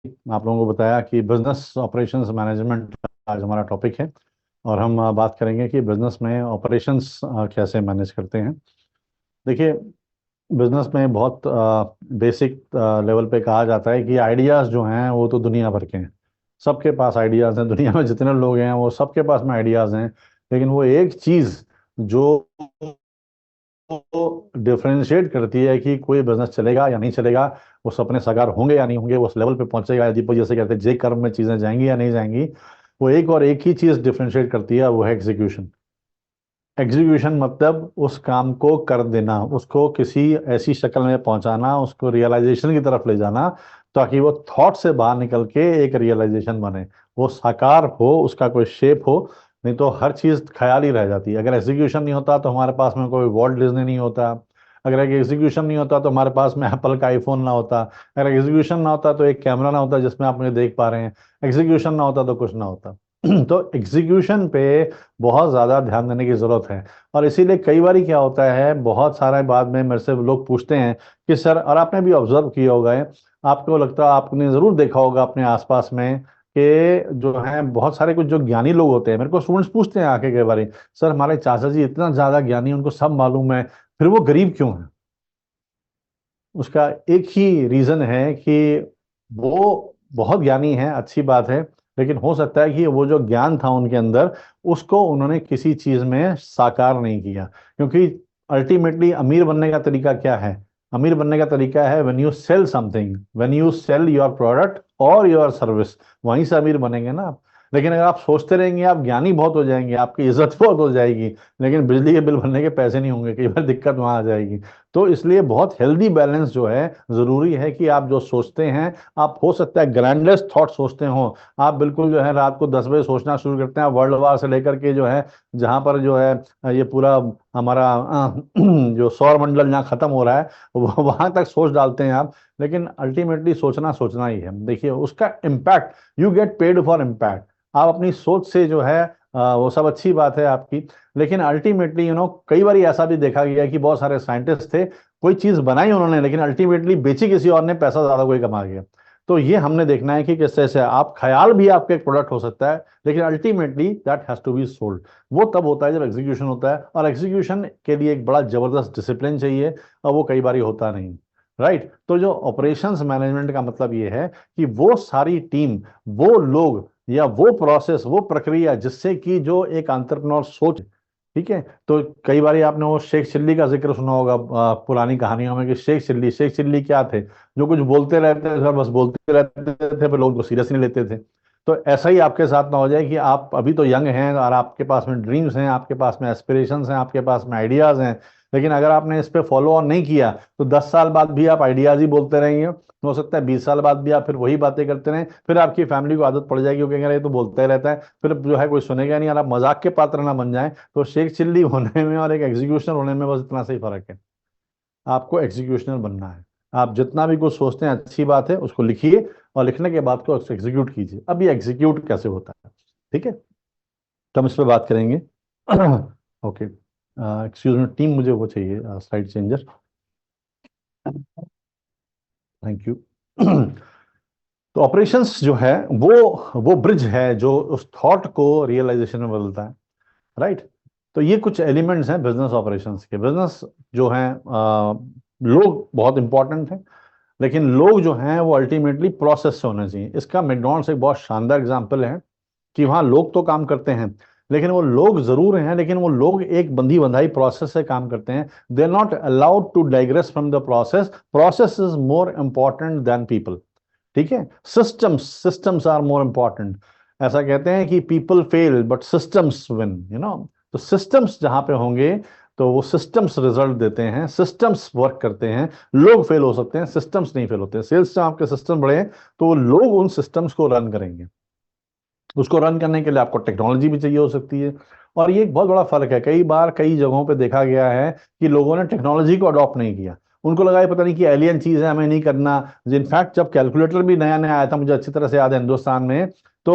आप लोगों को बताया कि बिजनेस ऑपरेशंस मैनेजमेंट आज हमारा टॉपिक है। और हम बात करेंगे कि बिजनेस में ऑपरेशंस कैसे मैनेज करते हैं। देखिए, बिजनेस में बहुत बेसिक लेवल पे कहा जाता है कि आइडियाज़ जो हैं वो तो दुनिया भर के हैं। सबके पास आइडियाज़ हैं, दुनिया में जितने लोग हैं वो सबके पास में आइडियाज़ हैं। लेकिन वो एक चीज़ जो डिफरेंशिएट करती है कि कोई बिजनेस चलेगा या नहीं चलेगा, वो सपने साकार होंगे या नहीं होंगे, वो उस लेवल पे पहुंचेगा या दीपक जैसे कहते हैं जे कर्व में चीज़ें जाएंगी या नहीं जाएंगी, वो एक और एक ही चीज़ डिफरेंशिएट करती है, वो है एग्जीक्यूशन। एग्जीक्यूशन मतलब उस काम को कर देना, उसको किसी ऐसी शक्ल में पहुंचाना, उसको रियलाइजेशन की तरफ ले जाना, ताकि वो थॉट से बाहर निकल के एक रियलाइजेशन बने, वो साकार हो, उसका कोई शेप हो। नहीं तो हर चीज ख्याल ही रह जाती है। अगर एग्जीक्यूशन नहीं होता तो हमारे पास में कोई वॉल्ट डिज्नी नहीं होता। अगर एग्जीक्यूशन नहीं होता तो हमारे पास में एप्पल का आईफोन ना होता। अगर एग्जीक्यूशन ना होता तो एक कैमरा ना होता जिसमें आप मुझे देख पा रहे हैं। एग्जीक्यूशन ना होता तो कुछ ना होता। तो एग्जीक्यूशन पे बहुत ज़्यादा ध्यान देने की ज़रूरत है। और इसीलिए कई बार क्या होता है, बहुत सारे बाद में मेरे से लोग पूछते हैं कि सर, और आपने भी ऑब्जर्व किया होगा है, आपको लगता है आपने ज़रूर देखा होगा अपने आसपास में कि जो है बहुत सारे कुछ जो ज्ञानी लोग होते हैं, मेरे को स्टूडेंट्स पूछते हैं आके कई बार, सर हमारे चाचा जी इतना ज़्यादा ज्ञानी, उनको सब मालूम है, फिर वो गरीब क्यों है? उसका एक ही रीज़न है कि वो बहुत ज्ञानी है, अच्छी बात है, लेकिन हो सकता है कि वो जो ज्ञान था उनके अंदर, उसको उन्होंने किसी चीज में साकार नहीं किया। क्योंकि अल्टीमेटली अमीर बनने का तरीका क्या है? अमीर बनने का तरीका है when you sell something, when you sell your product और योर सर्विस, वहीं से अमीर बनेंगे ना आप। लेकिन अगर आप सोचते रहेंगे आप ज्ञानी बहुत हो जाएंगे, आपकी इज्जत बहुत हो जाएगी, लेकिन बिजली के बिल भरने के पैसे नहीं होंगे, कई बार दिक्कत वहां आ जाएगी। तो इसलिए बहुत हेल्दी बैलेंस जो है जरूरी है कि आप जो सोचते हैं, आप हो सकता है ग्रैंडेस्ट थॉट सोचते हो, आप बिल्कुल जो है रात को 10 बजे सोचना शुरू करते हैं वर्ल्ड वार से लेकर के जो है, जहां पर जो है ये पूरा हमारा जो सौर मंडल जहाँ खत्म हो रहा है वहां तक सोच डालते हैं आप। लेकिन अल्टीमेटली सोचना सोचना ही है। देखिए उसका impact, you get paid for impact. आप अपनी सोच से जो है वो सब अच्छी बात है आपकी। लेकिन अल्टीमेटली कई बार ऐसा भी देखा गया है कि बहुत सारे साइंटिस्ट थे, कोई चीज बनाई उन्होंने लेकिन अल्टीमेटली बेची किसी और ने, पैसा ज्यादा कोई कमा गया। तो ये हमने देखना है कि किस तरह से आप ख्याल भी आपका एक प्रोडक्ट हो सकता है, लेकिन ultimately that has to be sold. वो तब होता है जब एग्जीक्यूशन होता है, और एग्जीक्यूशन के लिए एक बड़ा जबरदस्त डिसिप्लिन चाहिए, और वो कई बार होता नहीं। राइट। तो जो ऑपरेशंस मैनेजमेंट का मतलब ये है कि वो सारी टीम, वो लोग या वो प्रोसेस, वो प्रक्रिया जिससे कि जो एक एंटरप्रेन्योर सोच, ठीक है। तो कई बार आपने वो शेख चिल्ली का जिक्र सुना होगा पुरानी कहानियों में, कि शेख चिल्ली क्या थे? जो कुछ बोलते रहते थे, बस बोलते रहते थे, पर लोग उनको सीरियस नहीं लेते थे। तो ऐसा ही आपके साथ ना हो जाए कि आप अभी तो यंग हैं और आपके पास में ड्रीम्स हैं, आपके पास में एस्पिरेशंस हैं, आपके पास में आइडियाज हैं, लेकिन अगर आपने इस पे फॉलो ऑन नहीं किया तो 10 साल बाद भी आप आइडियाज ही बोलते रहेंगे। हो सकता है 20 साल बाद भी आप फिर वही बातें करते रहें, फिर आपकी फैमिली को आदत पड़ जाएगी, क्योंकि ये तो बोलता ही रहता है, फिर जो है कोई सुनेगा नहीं, और आप मजाक के पात्र ना बन जाएं। तो शेख चिल्ली होने में और एक एग्जीक्यूशनर होने में बस इतना सा ही फर्क है। आपको एग्जीक्यूशनर बनना है। आप जितना भी कुछ सोचते हैं अच्छी बात है, उसको लिखिए, और लिखने के बाद को एग्जीक्यूट कीजिए। अब ये एग्जीक्यूट कैसे होता है, ठीक है, तो हम इस पर बात करेंगे। ओके, एक्सक्यूज मी टीम, मुझे वो चाहिए स्लाइड चेंजर। Thank you. तो ऑपरेशंस जो है वो ब्रिज है जो उस थॉट को रियलाइजेशन में बदलता है। राइट। तो ये कुछ एलिमेंट्स हैं बिजनेस ऑपरेशंस के। बिजनेस जो हैं, लोग बहुत इंपॉर्टेंट हैं, लेकिन लोग जो हैं वो अल्टीमेटली प्रोसेस से होने चाहिए। इसका मैकडॉनल्ड्स एक बहुत शानदार एग्जांपल है कि वहाँ लोग तो काम करते हैं, लेकिन वो लोग जरूर हैं, लेकिन वो लोग एक बंधी बंधाई प्रोसेस से काम करते हैं। They are not allowed to digress from the process. Process is more important than people. ठीक है। Systems systems are more important. ऐसा कहते हैं कि people fail but systems win, तो सिस्टम्स जहां पे होंगे तो वो सिस्टम्स रिजल्ट देते हैं, सिस्टम्स वर्क करते हैं। लोग फेल हो सकते हैं, सिस्टम्स नहीं फेल होते। सेल्स में आपके सिस्टम बढ़े तो वो लोग उन सिस्टम्स को रन करेंगे। उसको रन करने के लिए आपको टेक्नोलॉजी भी चाहिए हो सकती है। और ये एक बहुत बड़ा फर्क है, कई बार कई जगहों पे देखा गया है कि लोगों ने टेक्नोलॉजी को अडॉप्ट नहीं किया। उनको लगा ये पता नहीं कि एलियन चीज है, हमें नहीं करना। इनफैक्ट जब कैलकुलेटर भी नया नया आया था, मुझे अच्छी तरह से याद है, हिंदुस्तान में तो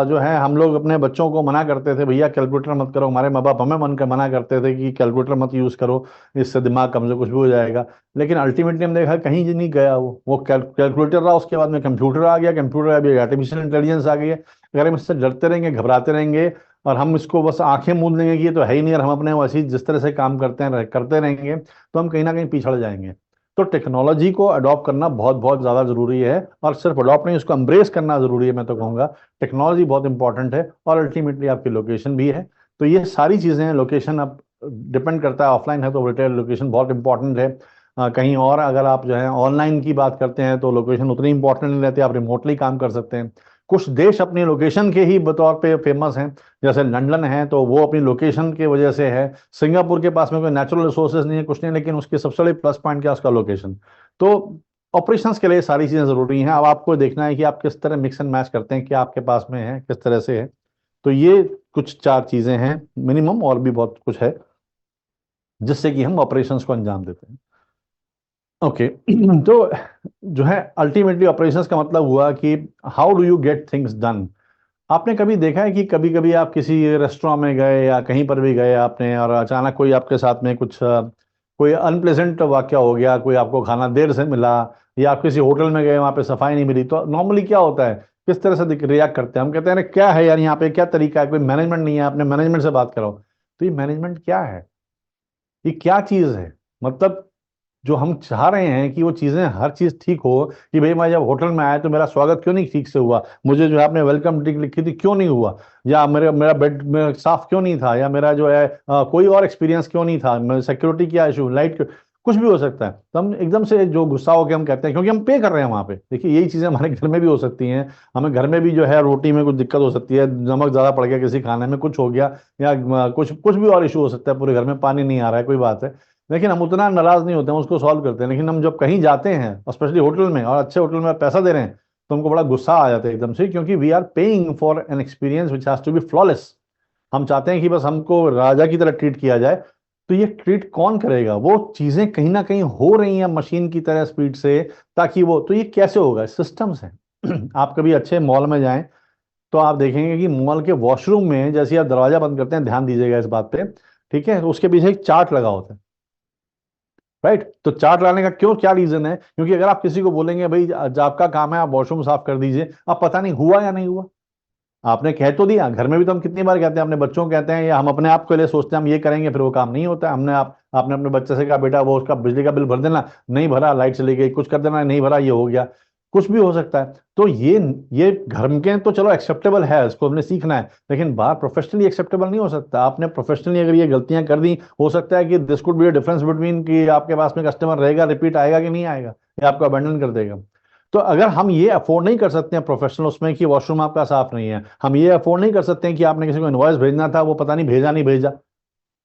जो है हम लोग अपने बच्चों को मना करते थे भैया कैलकुलेटर मत करो, हमारे माँ बाप हमें मना करते थे कि कैलकुलेटर मत यूज करो, इससे दिमाग कमजोर कुछ भी हो जाएगा। लेकिन अल्टीमेटली हम देखा कहीं नहीं गया वो कैलकुलेटर रहा, उसके बाद में कंप्यूटर आ गया, कंप्यूटर अभी आर्टिफिशियल इंटेलिजेंस आ गई है। अगर हम इससे डरते रहेंगे, घबराते रहेंगे, और हम इसको बस आंखें मूंद लेंगे कि ये तो है ही नहीं, और हम अपने वैसे ही जिस तरह से काम करते रहेंगे, तो हम कहीं ना कहीं पिछड़ जाएंगे। तो टेक्नोलॉजी को अडॉप्ट करना बहुत बहुत ज़्यादा ज़रूरी है, और सिर्फ अडॉप्ट नहीं, उसको एम्ब्रेस करना ज़रूरी है, मैं तो कहूँगा। टेक्नोलॉजी बहुत इंपॉर्टेंट है, और अल्टीमेटली आपकी लोकेशन भी है। तो ये सारी चीज़ें हैं, लोकेशन अब डिपेंड करता है, ऑफलाइन है तो रिटेल लोकेशन बहुत इंपॉर्टेंट है। कहीं और अगर आप जो है ऑनलाइन की बात करते हैं तो लोकेशन उतनी इंपॉर्टेंट नहीं रहती, आप रिमोटली काम कर सकते हैं। कुछ देश अपनी लोकेशन के ही बतौर पे फेमस हैं, जैसे लंदन है तो वो अपनी लोकेशन की वजह से है। सिंगापुर के पास में कोई नेचुरल रिसोर्सेज नहीं है, कुछ नहीं, लेकिन उसकी सबसे बड़ी प्लस पॉइंट क्या है, उसका लोकेशन। तो ऑपरेशंस के लिए सारी चीज़ें ज़रूरी हैं। अब आपको देखना है कि आप किस तरह मिक्स एंड मैच करते हैं, क्या आपके पास में है, किस तरह से है। तो ये कुछ 4 चीज़ें हैं मिनिमम, और भी बहुत कुछ है जिससे कि हम ऑपरेशंस को अंजाम देते हैं। ओके। तो जो है अल्टीमेटली ऑपरेशंस का मतलब हुआ कि how do you get things done. आपने कभी देखा है कि कभी कभी आप किसी रेस्टोरेंट में गए या कहीं पर भी गए आपने, और अचानक कोई आपके साथ में कुछ कोई अनप्लेजेंट वाक्य हो गया, कोई आपको खाना देर से मिला, या आप किसी होटल में गए वहां पे सफाई नहीं मिली, तो नॉर्मली क्या होता है, किस तरह से रिएक्ट करते हैं हम? कहते हैं अरे क्या है यार, यहाँ पे क्या तरीका है, कोई मैनेजमेंट नहीं है, आपने मैनेजमेंट से बात करो। तो ये मैनेजमेंट क्या है, ये क्या चीज है? मतलब जो हम चाह रहे हैं कि वो चीजें हर चीज ठीक हो, कि भाई मैं जब होटल में आया तो मेरा स्वागत क्यों नहीं ठीक से हुआ, मुझे जो है आपने वेलकम ड्रिंक लिखी थी क्यों नहीं हुआ, या मेरा मेरा बेड में साफ क्यों नहीं था, या मेरा जो है कोई और एक्सपीरियंस क्यों नहीं था, सिक्योरिटी क्या इशू, लाइट, कुछ भी हो सकता है। तो हम एकदम से जो गुस्सा होकर हम कहते हैं, क्योंकि हम पे कर रहे हैं वहां पे। देखिए यही चीजें हमारे घर में भी हो सकती हैं, हमें घर में भी जो है रोटी में कुछ दिक्कत हो सकती है, नमक ज्यादा पड़ गया किसी खाने में, कुछ हो गया, या कुछ कुछ भी और इशू हो सकता है, पूरे घर में पानी नहीं आ रहा है, कोई बात है। लेकिन हम उतना नाराज नहीं होते हैं, उसको सॉल्व करते हैं। लेकिन हम जब कहीं जाते हैं, स्पेशली होटल में, और अच्छे होटल में पैसा दे रहे हैं, तो हमको बड़ा गुस्सा आ जाता है एकदम से, क्योंकि we are paying for an experience which has to be flawless. हम चाहते हैं कि बस हमको राजा की तरह ट्रीट किया जाए। तो ये ट्रीट कौन करेगा? वो चीजें कहीं ना कहीं हो रही हैं मशीन की तरह स्पीड से, ताकि वो, तो ये कैसे होगा? सिस्टम्स हैं। आप कभी अच्छे मॉल में जाएं तो आप देखेंगे कि मॉल के वॉशरूम में जैसे ही आप दरवाजा बंद करते हैं, ध्यान दीजिएगा इस बात पे, ठीक है, तो उसके पीछे एक चार्ट लगा होता है। राइट? तो चार्ट लाने का क्यों, क्या रीजन है? क्योंकि अगर आप किसी को बोलेंगे भाई आज आपका काम है आप वॉशरूम साफ कर दीजिए, अब पता नहीं हुआ या नहीं हुआ, आपने कह तो दिया। घर में भी तो हम कितनी बार कहते हैं, अपने बच्चों को कहते हैं, या हम अपने आप के लिए सोचते हैं हम ये करेंगे, फिर वो काम नहीं होता है। आपने अपने बच्चे से कहा बेटा वो उसका बिजली का बिल भर देना, नहीं भरा, लाइट चली गई, कुछ कर देना, नहीं भरा, ये हो गया, कुछ भी हो सकता है। तो ये घर के तो चलो एक्सेप्टेबल है, इसको हमने सीखना है, लेकिन बाहर प्रोफेशनली एक्सेप्टेबल नहीं हो सकता। आपने प्रोफेशनली अगर ये गलतियां कर दी, हो सकता है कि this could be a difference between कि आपके पास में कस्टमर रहेगा, रिपीट आएगा कि नहीं आएगा, या आपको अबेंडन कर देगा। तो अगर हम ये अफोर्ड नहीं कर सकते हैं प्रोफेशनल उसमें कि वॉशरूम आपका साफ नहीं है, हम ये अफोर्ड नहीं कर सकते हैं कि आपने किसी को इनवॉइस भेजना था वो पता नहीं भेजा नहीं भेजा,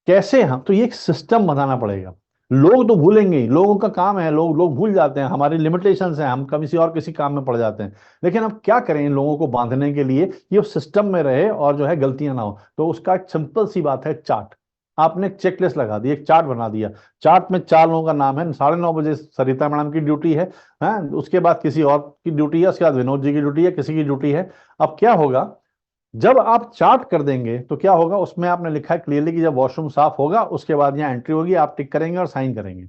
कैसे? हम तो ये एक सिस्टम बनाना पड़ेगा। लोग तो भूलेंगे ही, लोगों का काम है, लोग लोग भूल जाते हैं, हमारी लिमिटेशंस हैं, हम कभी किसी काम में पड़ जाते हैं। लेकिन अब क्या करें इन लोगों को बांधने के लिए, ये सिस्टम में रहे और जो है गलतियां ना हो? तो उसका एक सिंपल सी बात है, चार्ट। आपने चेकलिस्ट लगा दी, एक चार्ट बना दिया, चार्ट में 4 लोगों का नाम है, 9:30 बजे सरिता मैडम की ड्यूटी है, उसके बाद किसी और की ड्यूटी है, उसके बाद विनोद जी की ड्यूटी है, किसी की ड्यूटी है। अब क्या होगा, जब आप चार्ट कर देंगे तो क्या होगा, उसमें आपने लिखा है क्लियरली कि जब वॉशरूम साफ होगा उसके बाद यहाँ एंट्री होगी, आप टिक करेंगे और साइन करेंगे,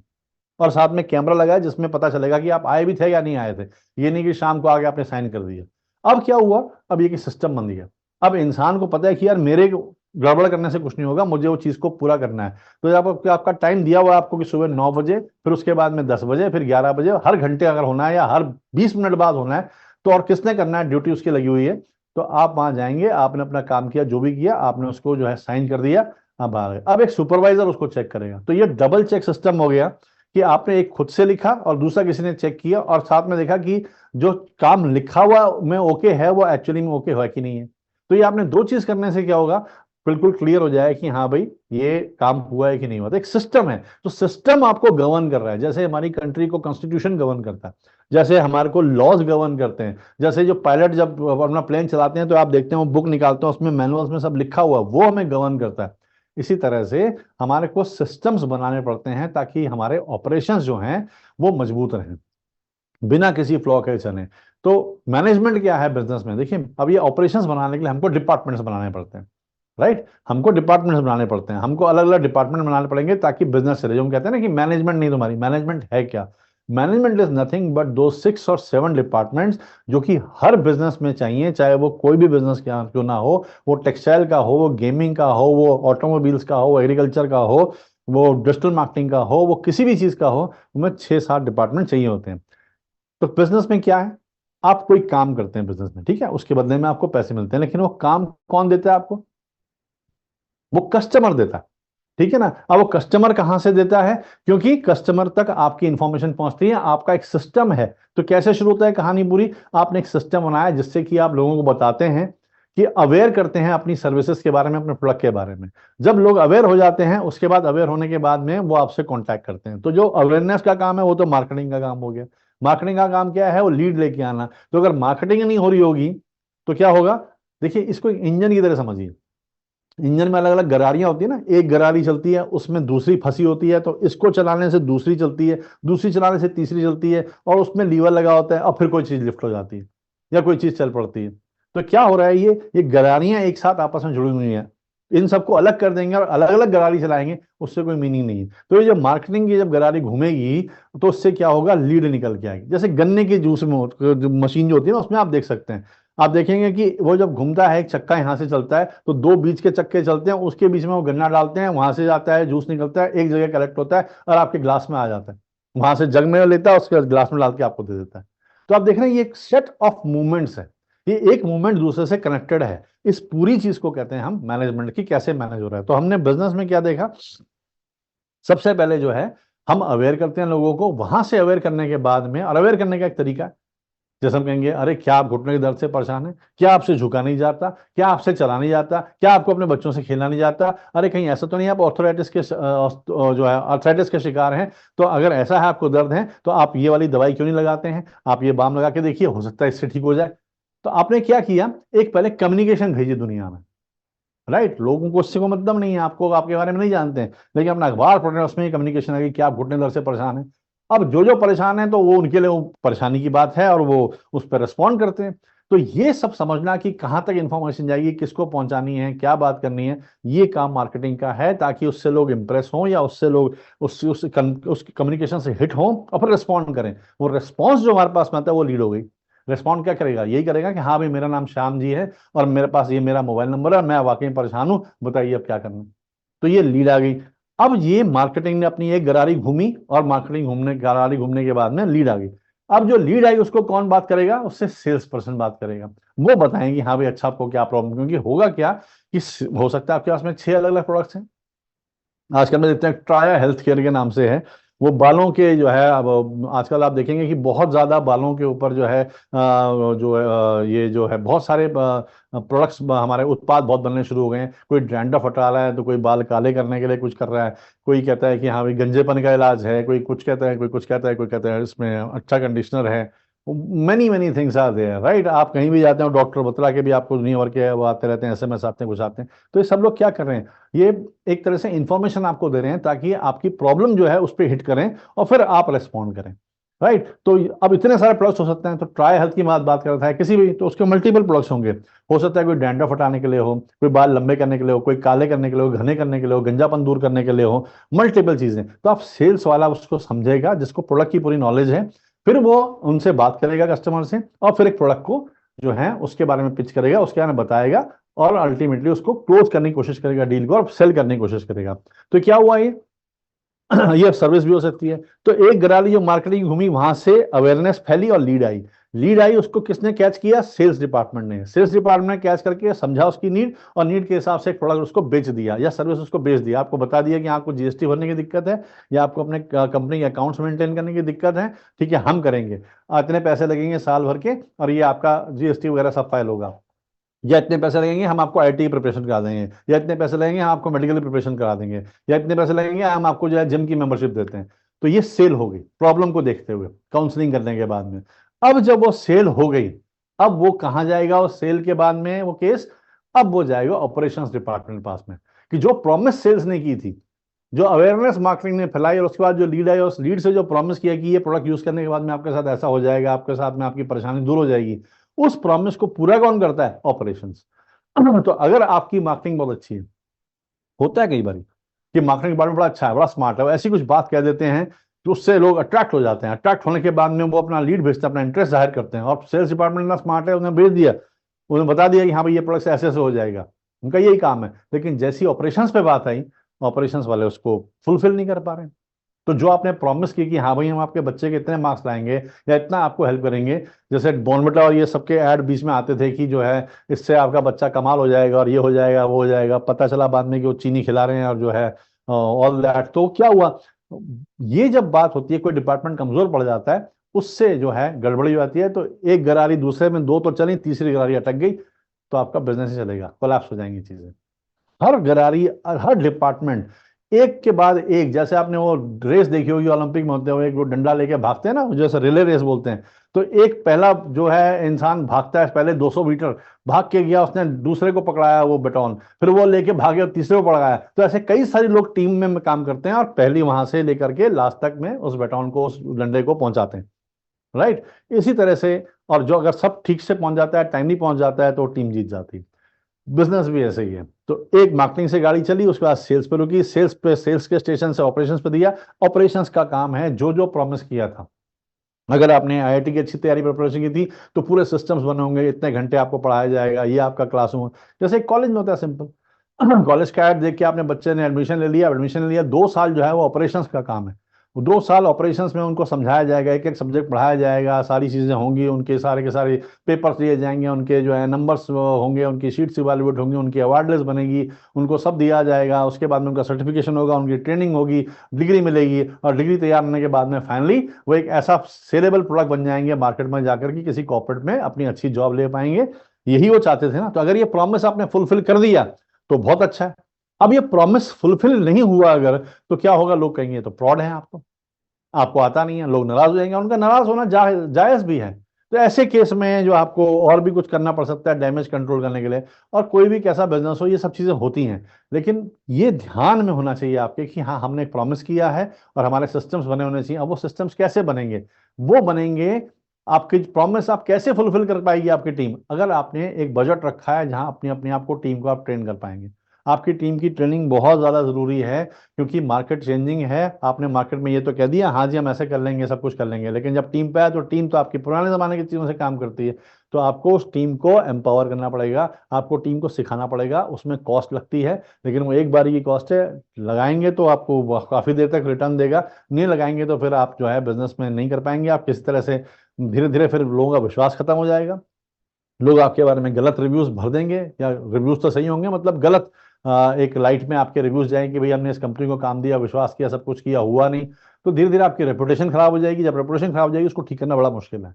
और साथ में कैमरा लगा है जिसमें पता चलेगा कि आप आए भी थे या नहीं आए थे। ये नहीं कि शाम को आके आपने साइन कर दिया। अब क्या हुआ, अब ये कि सिस्टम बन गया। अब इंसान को पता है कि यार मेरे गड़बड़ करने से कुछ नहीं होगा, मुझे वो चीज को पूरा करना है। तो जब आपका टाइम दिया हुआ है आपको कि सुबह 9 बजे, फिर उसके बाद में 10 बजे, फिर 11 बजे, हर घंटे अगर होना है या हर 20 मिनट बाद होना है, तो और किसने करना है, ड्यूटी उसकी लगी हुई है। तो आप वहां जाएंगे, आपने अपना काम किया, जो भी किया आपने उसको जो है साइन कर दिया, अब आ गए। अब एक सुपरवाइजर उसको चेक करेगा। तो ये डबल चेक सिस्टम हो गया कि आपने एक खुद से लिखा और दूसरा किसी ने चेक किया, और साथ में देखा कि जो काम लिखा हुआ में ओके है वो एक्चुअली में ओके है कि नहीं है। तो ये आपने 2 चीज करने से क्या होगा, बिल्कुल क्लियर हो जाए कि हाँ भाई ये काम हुआ है कि नहीं हुआ। तो एक सिस्टम है, तो सिस्टम आपको गवर्न कर रहा है, जैसे हमारी कंट्री को कॉन्स्टिट्यूशन गवर्न करता है, जैसे हमारे को लॉज गवर्न करते हैं, जैसे जो पायलट जब अपना प्लेन चलाते हैं तो आप देखते हैं वो बुक निकालते हैं, उसमें मैनुअल्स में सब लिखा हुआ है, वो हमें गवर्न करता है। इसी तरह से हमारे को सिस्टम्स बनाने पड़ते हैं ताकि हमारे ऑपरेशंस जो हैं वो मजबूत रहें, बिना किसी फ्लॉ के चलें। तो मैनेजमेंट क्या है बिजनेस में, देखिए अब ये ऑपरेशंस बनाने के लिए हमको डिपार्टमेंट्स बनाने पड़ते हैं, राइट। हमको डिपार्टमेंट्स बनाने पड़ते हैं, हमको अलग अलग डिपार्टमेंट बनाने पड़ेंगे ताकि बिजनेस चले। जो हम कहते हैं ना कि मैनेजमेंट नहीं तुम्हारी, मैनेजमेंट है क्या? मैनेजमेंट इज नथिंग बट दो 6 और 7 डिपार्टमेंट्स जो कि हर बिजनेस में चाहिए, चाहे वो कोई भी बिजनेस क्यों ना हो, वो टेक्सटाइल का हो, वो गेमिंग का हो, वो ऑटोमोबाइल्स का हो, एग्रीकल्चर का हो, वो डिजिटल मार्केटिंग का हो, वो किसी भी चीज का हो, उनमें 6-7 डिपार्टमेंट चाहिए होते हैं। तो बिजनेस में क्या है, आप कोई काम करते हैं बिजनेस में, ठीक है, उसके बदले में आपको पैसे मिलते हैं, लेकिन वो काम कौन देता है आपको? वो कस्टमर देता है, ठीक है ना। अब वो कस्टमर कहां से देता है? क्योंकि कस्टमर तक आपकी इंफॉर्मेशन पहुंचती है, आपका एक सिस्टम है। तो कैसे शुरू होता है कहानी पूरी? आपने एक सिस्टम बनाया जिससे कि आप लोगों को बताते हैं कि अवेयर करते हैं अपनी सर्विसेज के बारे में, अपने प्रोडक्ट के बारे में। जब लोग अवेयर हो जाते हैं, उसके बाद अवेयर होने के बाद में वो आपसे कांटेक्ट करते हैं। तो जो अवेयरनेस का काम है वो तो मार्केटिंग का काम हो गया। मार्केटिंग का काम क्या है? वो लीड लेके आना। तो अगर मार्केटिंग नहीं हो रही होगी तो क्या होगा? देखिए इसको एक इंजन की तरह समझिए। इंजन में अलग अलग गरारियां होती है ना, एक गरारी चलती है उसमें दूसरी फंसी होती है, तो इसको चलाने से दूसरी चलती है, दूसरी चलाने से तीसरी चलती है, और उसमें लीवर लगा होता है, और फिर कोई चीज लिफ्ट हो जाती है या कोई चीज चल पड़ती है। तो क्या हो रहा है, ये गरारियां एक साथ आपस में जुड़ी हुई हैं। इन सबको अलग कर देंगे और अलग अलग गरारी चलाएंगे, उससे कोई मीनिंग नहीं है। तो ये जब मार्केटिंग की जब गरारी घूमेगी तो उससे क्या होगा, लीड निकल के आएगी। जैसे गन्ने के जूस में जो मशीन जो होती है ना, उसमें आप देख सकते हैं, आप देखेंगे कि वो जब घूमता है, एक चक्का यहां से चलता है तो दो बीच के चक्के चलते हैं, उसके बीच में वो गन्ना डालते हैं, वहां से जाता है, जूस निकलता है, एक जगह कलेक्ट होता है और आपके ग्लास में आ जाता है। वहां से जग में लेता है, उसके बाद ग्लास में डाल के आपको दे देता है। तो आप देख रहे हैं ये एक सेट ऑफ मूवमेंट्स है, ये एक मूवमेंट दूसरे से कनेक्टेड है। इस पूरी चीज को कहते हैं हम मैनेजमेंट की, कैसे मैनेज हो रहा है। तो हमने बिजनेस में क्या देखा, सबसे पहले जो है हम अवेयर करते हैं लोगों को, वहां से अवेयर करने के बाद में, और अवेयर करने का एक तरीका है, जैसे हम कहेंगे अरे क्या आप घुटने के दर्द से परेशान हैं, क्या आपसे झुका नहीं जाता, क्या आपसे चला नहीं जाता, क्या आपको अपने बच्चों से खेलना नहीं जाता, अरे कहीं ऐसा तो नहीं आप ऑर्थराइटिस के जो है आर्थराइटिस के शिकार हैं? तो अगर ऐसा है, आपको दर्द है, तो आप ये वाली दवाई क्यों नहीं लगाते हैं, आप ये बाम लगा के देखिए, हो सकता है इससे ठीक हो जाए। तो आपने क्या किया, एक पहले कम्युनिकेशन भेजी दुनिया में, राइट। लोगों को उससे को मतलब नहीं है, आपको आपके बारे में नहीं जानते हैं, लेकिन अपना अखबार पढ़ रहे हैं, उसमें कम्युनिकेशन है कि क्या आप घुटने दर्द से परेशान हैं। अब जो जो परेशान है तो वो उनके लिए वो परेशानी की बात है, और वो उस पर रिस्पॉन्ड करते हैं। तो ये सब समझना कि कहाँ तक इंफॉर्मेशन जाएगी, किसको पहुंचानी है, क्या बात करनी है, ये काम मार्केटिंग का है, ताकि उससे लोग इंप्रेस हों, या उससे लोग उसकी कम्युनिकेशन से हिट हों और फिर रिस्पॉन्ड करें। वो रिस्पॉन्स जो हमारे पास में आता है वो लीड हो गई। रिस्पॉन्ड क्या करेगा, यही करेगा कि हाँ भाई मेरा नाम श्याम जी है और मेरे पास ये मेरा मोबाइल नंबर है, मैं वाकई परेशान हूं, बताइए अब क्या करना है। तो ये लीड आ गई। अब ये मार्केटिंग ने अपनी एक गरारी घूमी, और मार्केटिंग गरारी घूमने के बाद में लीड आ गई। अब जो लीड आई उसको कौन बात करेगा, उससे सेल्स पर्सन बात करेगा। वो बताएंगे हाँ भाई अच्छा आपको क्या प्रॉब्लम, क्योंकि होगा क्या कि हो सकता है आपके पास में 6 अलग अलग प्रोडक्ट्स हैं। आजकल में देखते हैं ट्राया हेल्थ केयर के नाम से है, वो बालों के जो है, अब आजकल आप देखेंगे कि बहुत ज्यादा बालों के ऊपर जो है जो है ये जो है बहुत सारे प्रोडक्ट्स, हमारे उत्पाद बहुत बनने शुरू हो गए हैं। कोई डैंड्रफ हटा रहा है, तो कोई बाल काले करने के लिए कुछ कर रहा है, कोई कहता है कि हाँ भाई गंजेपन का इलाज है, कोई कुछ कहता है, कोई कुछ कहता है, कोई कहता है इसमें अच्छा कंडीशनर है। Many many things are there, right. आप कहीं भी जाते हो, डॉक्टर बतला के भी आपको दुनिया भर के वो आते रहते हैं, एसएमएस आते हैं, कुछ आते हैं। तो ये सब लोग क्या कर रहे हैं, ये एक तरह से इंफॉर्मेशन आपको दे रहे हैं ताकि आपकी प्रॉब्लम जो है उस पर हिट करें और फिर आप रेस्पॉन्ड करें, राइट। तो अब इतने सारे प्रोडक्ट्स हो सकते हैं, तो ट्राई हेल्थ की बात कर रहा है किसी भी, तो उसके मल्टीपल प्रोडक्ट्स होंगे। हो सकता है कोई डैंड्रफ हटाने के लिए हो, कोई बाल लंबे करने के लिए हो, कोई काले करने के लिए हो, घने करने के लिए हो, गंजापन दूर करने के लिए हो, मल्टीपल चीजें। तो आप सेल्स वाला उसको समझेगा जिसको प्रोडक्ट की पूरी नॉलेज है, फिर वो उनसे बात करेगा कस्टमर से, और फिर एक प्रोडक्ट को जो है उसके बारे में पिच करेगा, उसके बारे में बताएगा, और अल्टीमेटली उसको क्लोज करने की कोशिश करेगा, डील को, और सेल करने की कोशिश करेगा। तो क्या हुआ ये ये सर्विस भी हो सकती है। तो एक गराली जो मार्केटिंग घूमी, वहां से अवेयरनेस फैली और लीड आई। लीड आई, उसको किसने कैच किया, सेल्स डिपार्टमेंट ने। सेल्स डिपार्टमेंट ने कैच करके समझा उसकी नीड, और नीड के हिसाब से एक प्रोडक्ट उसको बेच दिया या सर्विस उसको बेच दिया। आपको बता दिया कि आपको जीएसटी भरने की दिक्कत है, या आपको अपने कंपनी के अकाउंट्स मेंटेन करने की दिक्कत है, ठीक है हम करेंगे, इतने पैसे लगेंगे साल भर के, और ये आपका जीएसटी वगैरह सब फाइल होगा, या इतने पैसे लगेंगे हम आपको आईटी की प्रिपरेशन करा देंगे, या इतने पैसे लगेंगे हम आपको मेडिकल की प्रिपरेशन करा देंगे, या इतने पैसे लगेंगे हम आपको जो है जिम की मेंबरशिप देते हैं। तो ये सेल हो गई प्रॉब्लम को देखते हुए, काउंसलिंग करने के बाद में। अब जब वो सेल हो गई, अब वो कहाँ जाएगा, वो सेल के बाद में वो केस, अब वो जाएगा ऑपरेशंस डिपार्टमेंट के पास में, कि जो प्रॉमिस सेल्स ने की थी, जो अवेयरनेस मार्केटिंग ने फैलाई और उसके बाद जो लीड आई, उस लीड से जो प्रॉमिस किया कि ये प्रोडक्ट यूज करने के बाद में आपके साथ ऐसा हो जाएगा, आपके साथ में आपकी परेशानी दूर हो जाएगी, उस प्रॉमिस को पूरा कौन करता है? ऑपरेशंस। तो अगर आपकी मार्केटिंग बहुत अच्छी है, होता है कई बार कि मार्केटिंग डिपार्टमेंट बड़ा अच्छा है, बड़ा स्मार्ट है, वो ऐसी कुछ बात कह देते हैं कि उससे लोग अट्रैक्ट हो जाते हैं, अट्रैक्ट होने के बाद में वो अपना लीड भेजते हैं, अपना इंटरेस्ट जाहिर करते हैं, और सेल्स डिपार्टमेंट इतना स्मार्ट है, उन्हें भेज दिया, उन्हें बता दिया कि हाँ भाई ये प्रोडक्ट ऐसे ऐसे हो जाएगा, उनका यही काम है। लेकिन जैसी ऑपरेशंस पे बात आई, ऑपरेशंस वाले उसको फुलफिल नहीं कर पा रहे हैं। तो जो आपने प्रॉमिस की कि हाँ भाई हम आपके बच्चे के इतने मार्क्स लाएंगे या इतना आपको हेल्प करेंगे, जैसे बॉर्नविटा और ये सबके ऐड बीच में आते थे कि जो है इससे आपका बच्चा कमाल हो जाएगा और ये हो जाएगा वो हो जाएगा, पता चला बाद में कि वो चीनी खिला रहे हैं और जो है ऑल दैट। तो क्या हुआ, ये जब बात होती है कोई डिपार्टमेंट कमजोर पड़ जाता है, उससे जो है गड़बड़ी हो जाती है, तो एक गरारी दूसरे में, दो तो चली, तीसरी गरारी अटक गई, तो आपका बिजनेस ही चलेगा, कोलैप्स हो जाएंगी चीजें। हर गरारी, हर डिपार्टमेंट एक के बाद एक, जैसे आपने वो रेस देखी होगी ओलंपिक में होते हुए, एक वो डंडा लेके भागते हैं ना, जैसे रिले रेस बोलते हैं, तो एक पहला जो है इंसान भागता है, पहले 200 मीटर भाग के गया, उसने दूसरे को पकड़ाया वो बैटॉन, फिर वो लेके भागे और तीसरे को पकड़ाया। तो ऐसे कई सारे लोग टीम में काम करते हैं और पहली वहां से लेकर के लास्ट तक में उस बैटॉन को, उस डंडे को पहुंचाते हैं। राइट। इसी तरह से, और जो अगर सब ठीक से पहुंच जाता है, टाइमली पहुंच जाता है, तो टीम जीत जाती है। बिजनेस भी ऐसे ही है। तो एक मार्केटिंग से गाड़ी चली, उसके बाद सेल्स पे रुकी, सेल्स पे, सेल्स के स्टेशन से ऑपरेशंस पे दिया। ऑपरेशंस का काम है जो जो प्रॉमिस किया था। अगर आपने आईआईटी की अच्छी तैयारी प्रिपरेशन की थी, तो पूरे सिस्टम्स बने होंगे, इतने घंटे आपको पढ़ाया जाएगा, ये आपका क्लासरूम, जैसे कॉलेज में होता है सिंपल। कॉलेज का ऐड देख के आपने बच्चे ने एडमिशन ले लिया, 2 साल जो है वो ऑपरेशंस का काम है। वो 2 साल ऑपरेशंस में उनको समझाया जाएगा, एक एक सब्जेक्ट पढ़ाया जाएगा, सारी चीजें होंगी, उनके सारे के सारे पेपर्स लिए जाएंगे, उनके जो है नंबर्स होंगे, उनकी शीट्स इवेलुएट होंगी, उनकी अवार्ड लिस्ट बनेगी, उनको सब दिया जाएगा। उसके बाद में उनका सर्टिफिकेशन होगा, उनकी ट्रेनिंग होगी, डिग्री मिलेगी, और डिग्री तैयार होने के बाद में फाइनली वो एक ऐसा सेलेबल प्रोडक्ट बन जाएंगे मार्केट में जाकर के, किसी कॉर्पोरेट में अपनी अच्छी जॉब ले पाएंगे। यही वो चाहते थे ना। तो अगर ये प्रॉमिस आपने फुलफिल कर दिया तो बहुत अच्छा है। अब ये प्रॉमिस फुलफिल नहीं हुआ अगर, तो क्या होगा? लोग कहेंगे तो फ्रॉड है, आपको आता नहीं है, लोग नाराज हो जाएंगे, उनका नाराज होना जायज भी है। तो ऐसे केस में जो आपको और भी कुछ करना पड़ सकता है डैमेज कंट्रोल करने के लिए, और कोई भी कैसा बिजनेस हो, ये सब चीजें होती हैं। लेकिन ये ध्यान में होना चाहिए आपके कि हाँ, हमने एक प्रॉमिस किया है और हमारे सिस्टम्स बने होने चाहिए। अब वो सिस्टम्स कैसे बनेंगे? वो बनेंगे, आपकी प्रॉमिस आप कैसे फुलफिल कर पाएगी आपकी टीम, अगर आपने एक बजट रखा है जहां अपनी अपने आप को, टीम को आप ट्रेन कर पाएंगे। आपकी टीम की ट्रेनिंग बहुत ज्यादा जरूरी है, क्योंकि मार्केट चेंजिंग है। आपने मार्केट में ये तो कह दिया हाँ जी हम ऐसे कर लेंगे, सब कुछ कर लेंगे, लेकिन जब टीम पे आए तो टीम तो आपकी पुराने जमाने की चीजों से काम करती है। तो आपको उस टीम को एम्पावर करना पड़ेगा, आपको टीम को सिखाना पड़ेगा। उसमें कॉस्ट लगती है, लेकिन वो एक बार की कॉस्ट है। लगाएंगे तो आपको वो काफी देर तक रिटर्न देगा, नहीं लगाएंगे तो फिर आप जो है बिजनेस में नहीं कर पाएंगे। आप किस तरह से, धीरे धीरे फिर लोगों का विश्वास खत्म हो जाएगा, लोग आपके बारे में गलत रिव्यूज भर देंगे, या रिव्यूज तो सही होंगे, मतलब गलत एक लाइट में आपके रिव्यूज जाएंगे कि भाई हमने इस कंपनी को काम दिया, विश्वास किया, सब कुछ किया, हुआ नहीं। तो धीरे धीरे आपकी रेपुटेशन खराब हो जाएगी। जब रेपुटेशन खराब हो जाएगी, उसको ठीक करना बड़ा मुश्किल है।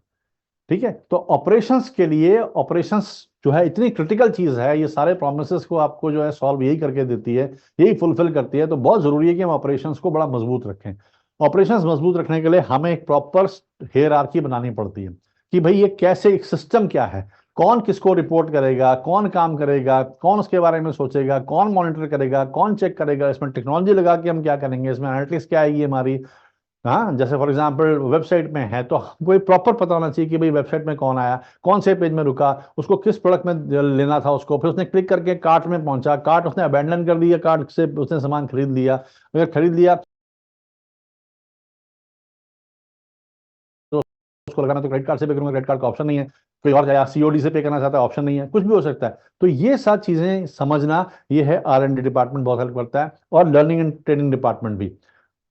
ठीक है। तो ऑपरेशंस के लिए, ऑपरेशंस जो है इतनी क्रिटिकल चीज है, ये सारे प्रोमिस को आपको जो है सॉल्व यही करके देती है, यही फुलफिल करती है। तो बहुत जरूरी है कि हम ऑपरेशंस को बड़ा मजबूत रखें। ऑपरेशंस मजबूत रखने के लिए हमें एक प्रॉपर हेयरार्की बनानी पड़ती है कि भाई ये कैसे, एक सिस्टम क्या है, कौन किसको रिपोर्ट करेगा, कौन काम करेगा, कौन उसके बारे में सोचेगा, कौन मॉनिटर करेगा, कौन चेक करेगा, इसमें टेक्नोलॉजी लगा के हम क्या करेंगे, इसमें एनालिटिक्स क्या आएगी हमारी। हाँ, जैसे फॉर एग्जांपल वेबसाइट में है तो हमको एक प्रॉपर पता होना चाहिए कि भाई वेबसाइट में कौन आया, कौन से पेज में रुका, उसको किस प्रोडक्ट में लेना था उसको, फिर उसने क्लिक करके कार्ट में पहुंचा, कार्ट उसने अबैंडन कर दिया, कार्ट से उसने सामान खरीद लिया, अगर खरीद लिया तो उसको लगाना तो क्रेडिट कार्ड से पे करूंगा, क्रेडिट कार्ड का ऑप्शन नहीं है। कोई और या सीओडी से पे करना चाहता है, ऑप्शन नहीं है, कुछ भी हो सकता है। तो ये सारी चीजें समझना, ये है आर एंड डी डिपार्टमेंट बहुत हेल्प करता है, और लर्निंग एंड ट्रेनिंग डिपार्टमेंट भी।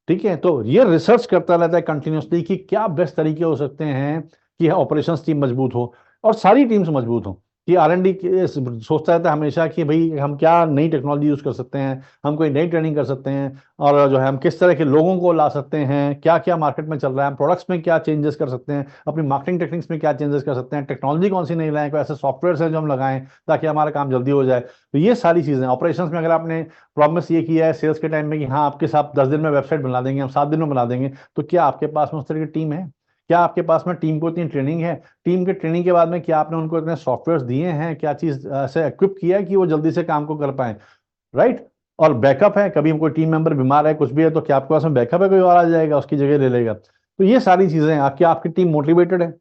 ठीक है। तो ये रिसर्च करता रहता है कंटिन्यूसली कि क्या बेस्ट तरीके हो सकते हैं कि ऑपरेशंस टीम मजबूत हो और सारी टीम्स मजबूत हो। कि आर एन डी सोचता रहता है हमेशा कि भाई हम क्या नई टेक्नोलॉजी यूज कर सकते हैं, हम कोई नई ट्रेनिंग कर सकते हैं, और जो है हम किस तरह के लोगों को ला सकते हैं, क्या क्या मार्केट में चल रहा है, हम प्रोडक्ट्स में क्या चेंजेस कर सकते हैं, अपनी मार्केटिंग टेक्निक्स में क्या चेंजेस कर सकते हैं, टेक्नोलॉजी कौन सी नहीं लाएं, कोई ऐसे सॉफ्टवेयर है जो हम लगाएं ताकि हमारा काम जल्दी हो जाए। तो ये सारी चीजें ऑपरेशंस में, अगर आपने प्रॉमिस ये किया है सेल्स के टाइम में कि हाँ आपके साथ 10 दिन में वेबसाइट बना देंगे, हम 7 दिन में बना देंगे, तो क्या आपके पास में उस तरह की टीम है? क्या आपके पास में टीम को इतनी ट्रेनिंग है? टीम के ट्रेनिंग के बाद में क्या आपने उनको इतने सॉफ्टवेयर दिए हैं, क्या चीज ऐसे इक्विप किया है कि वो जल्दी से काम को कर पाए? राइट। और बैकअप है, कभी कोई टीम मेंबर बीमार है, कुछ भी है, तो क्या आपके पास में बैकअप है, कोई और आ जाएगा उसकी जगह ले लेगा। तो ये सारी चीजें हैं। क्या आपकी टीम मोटिवेटेड है?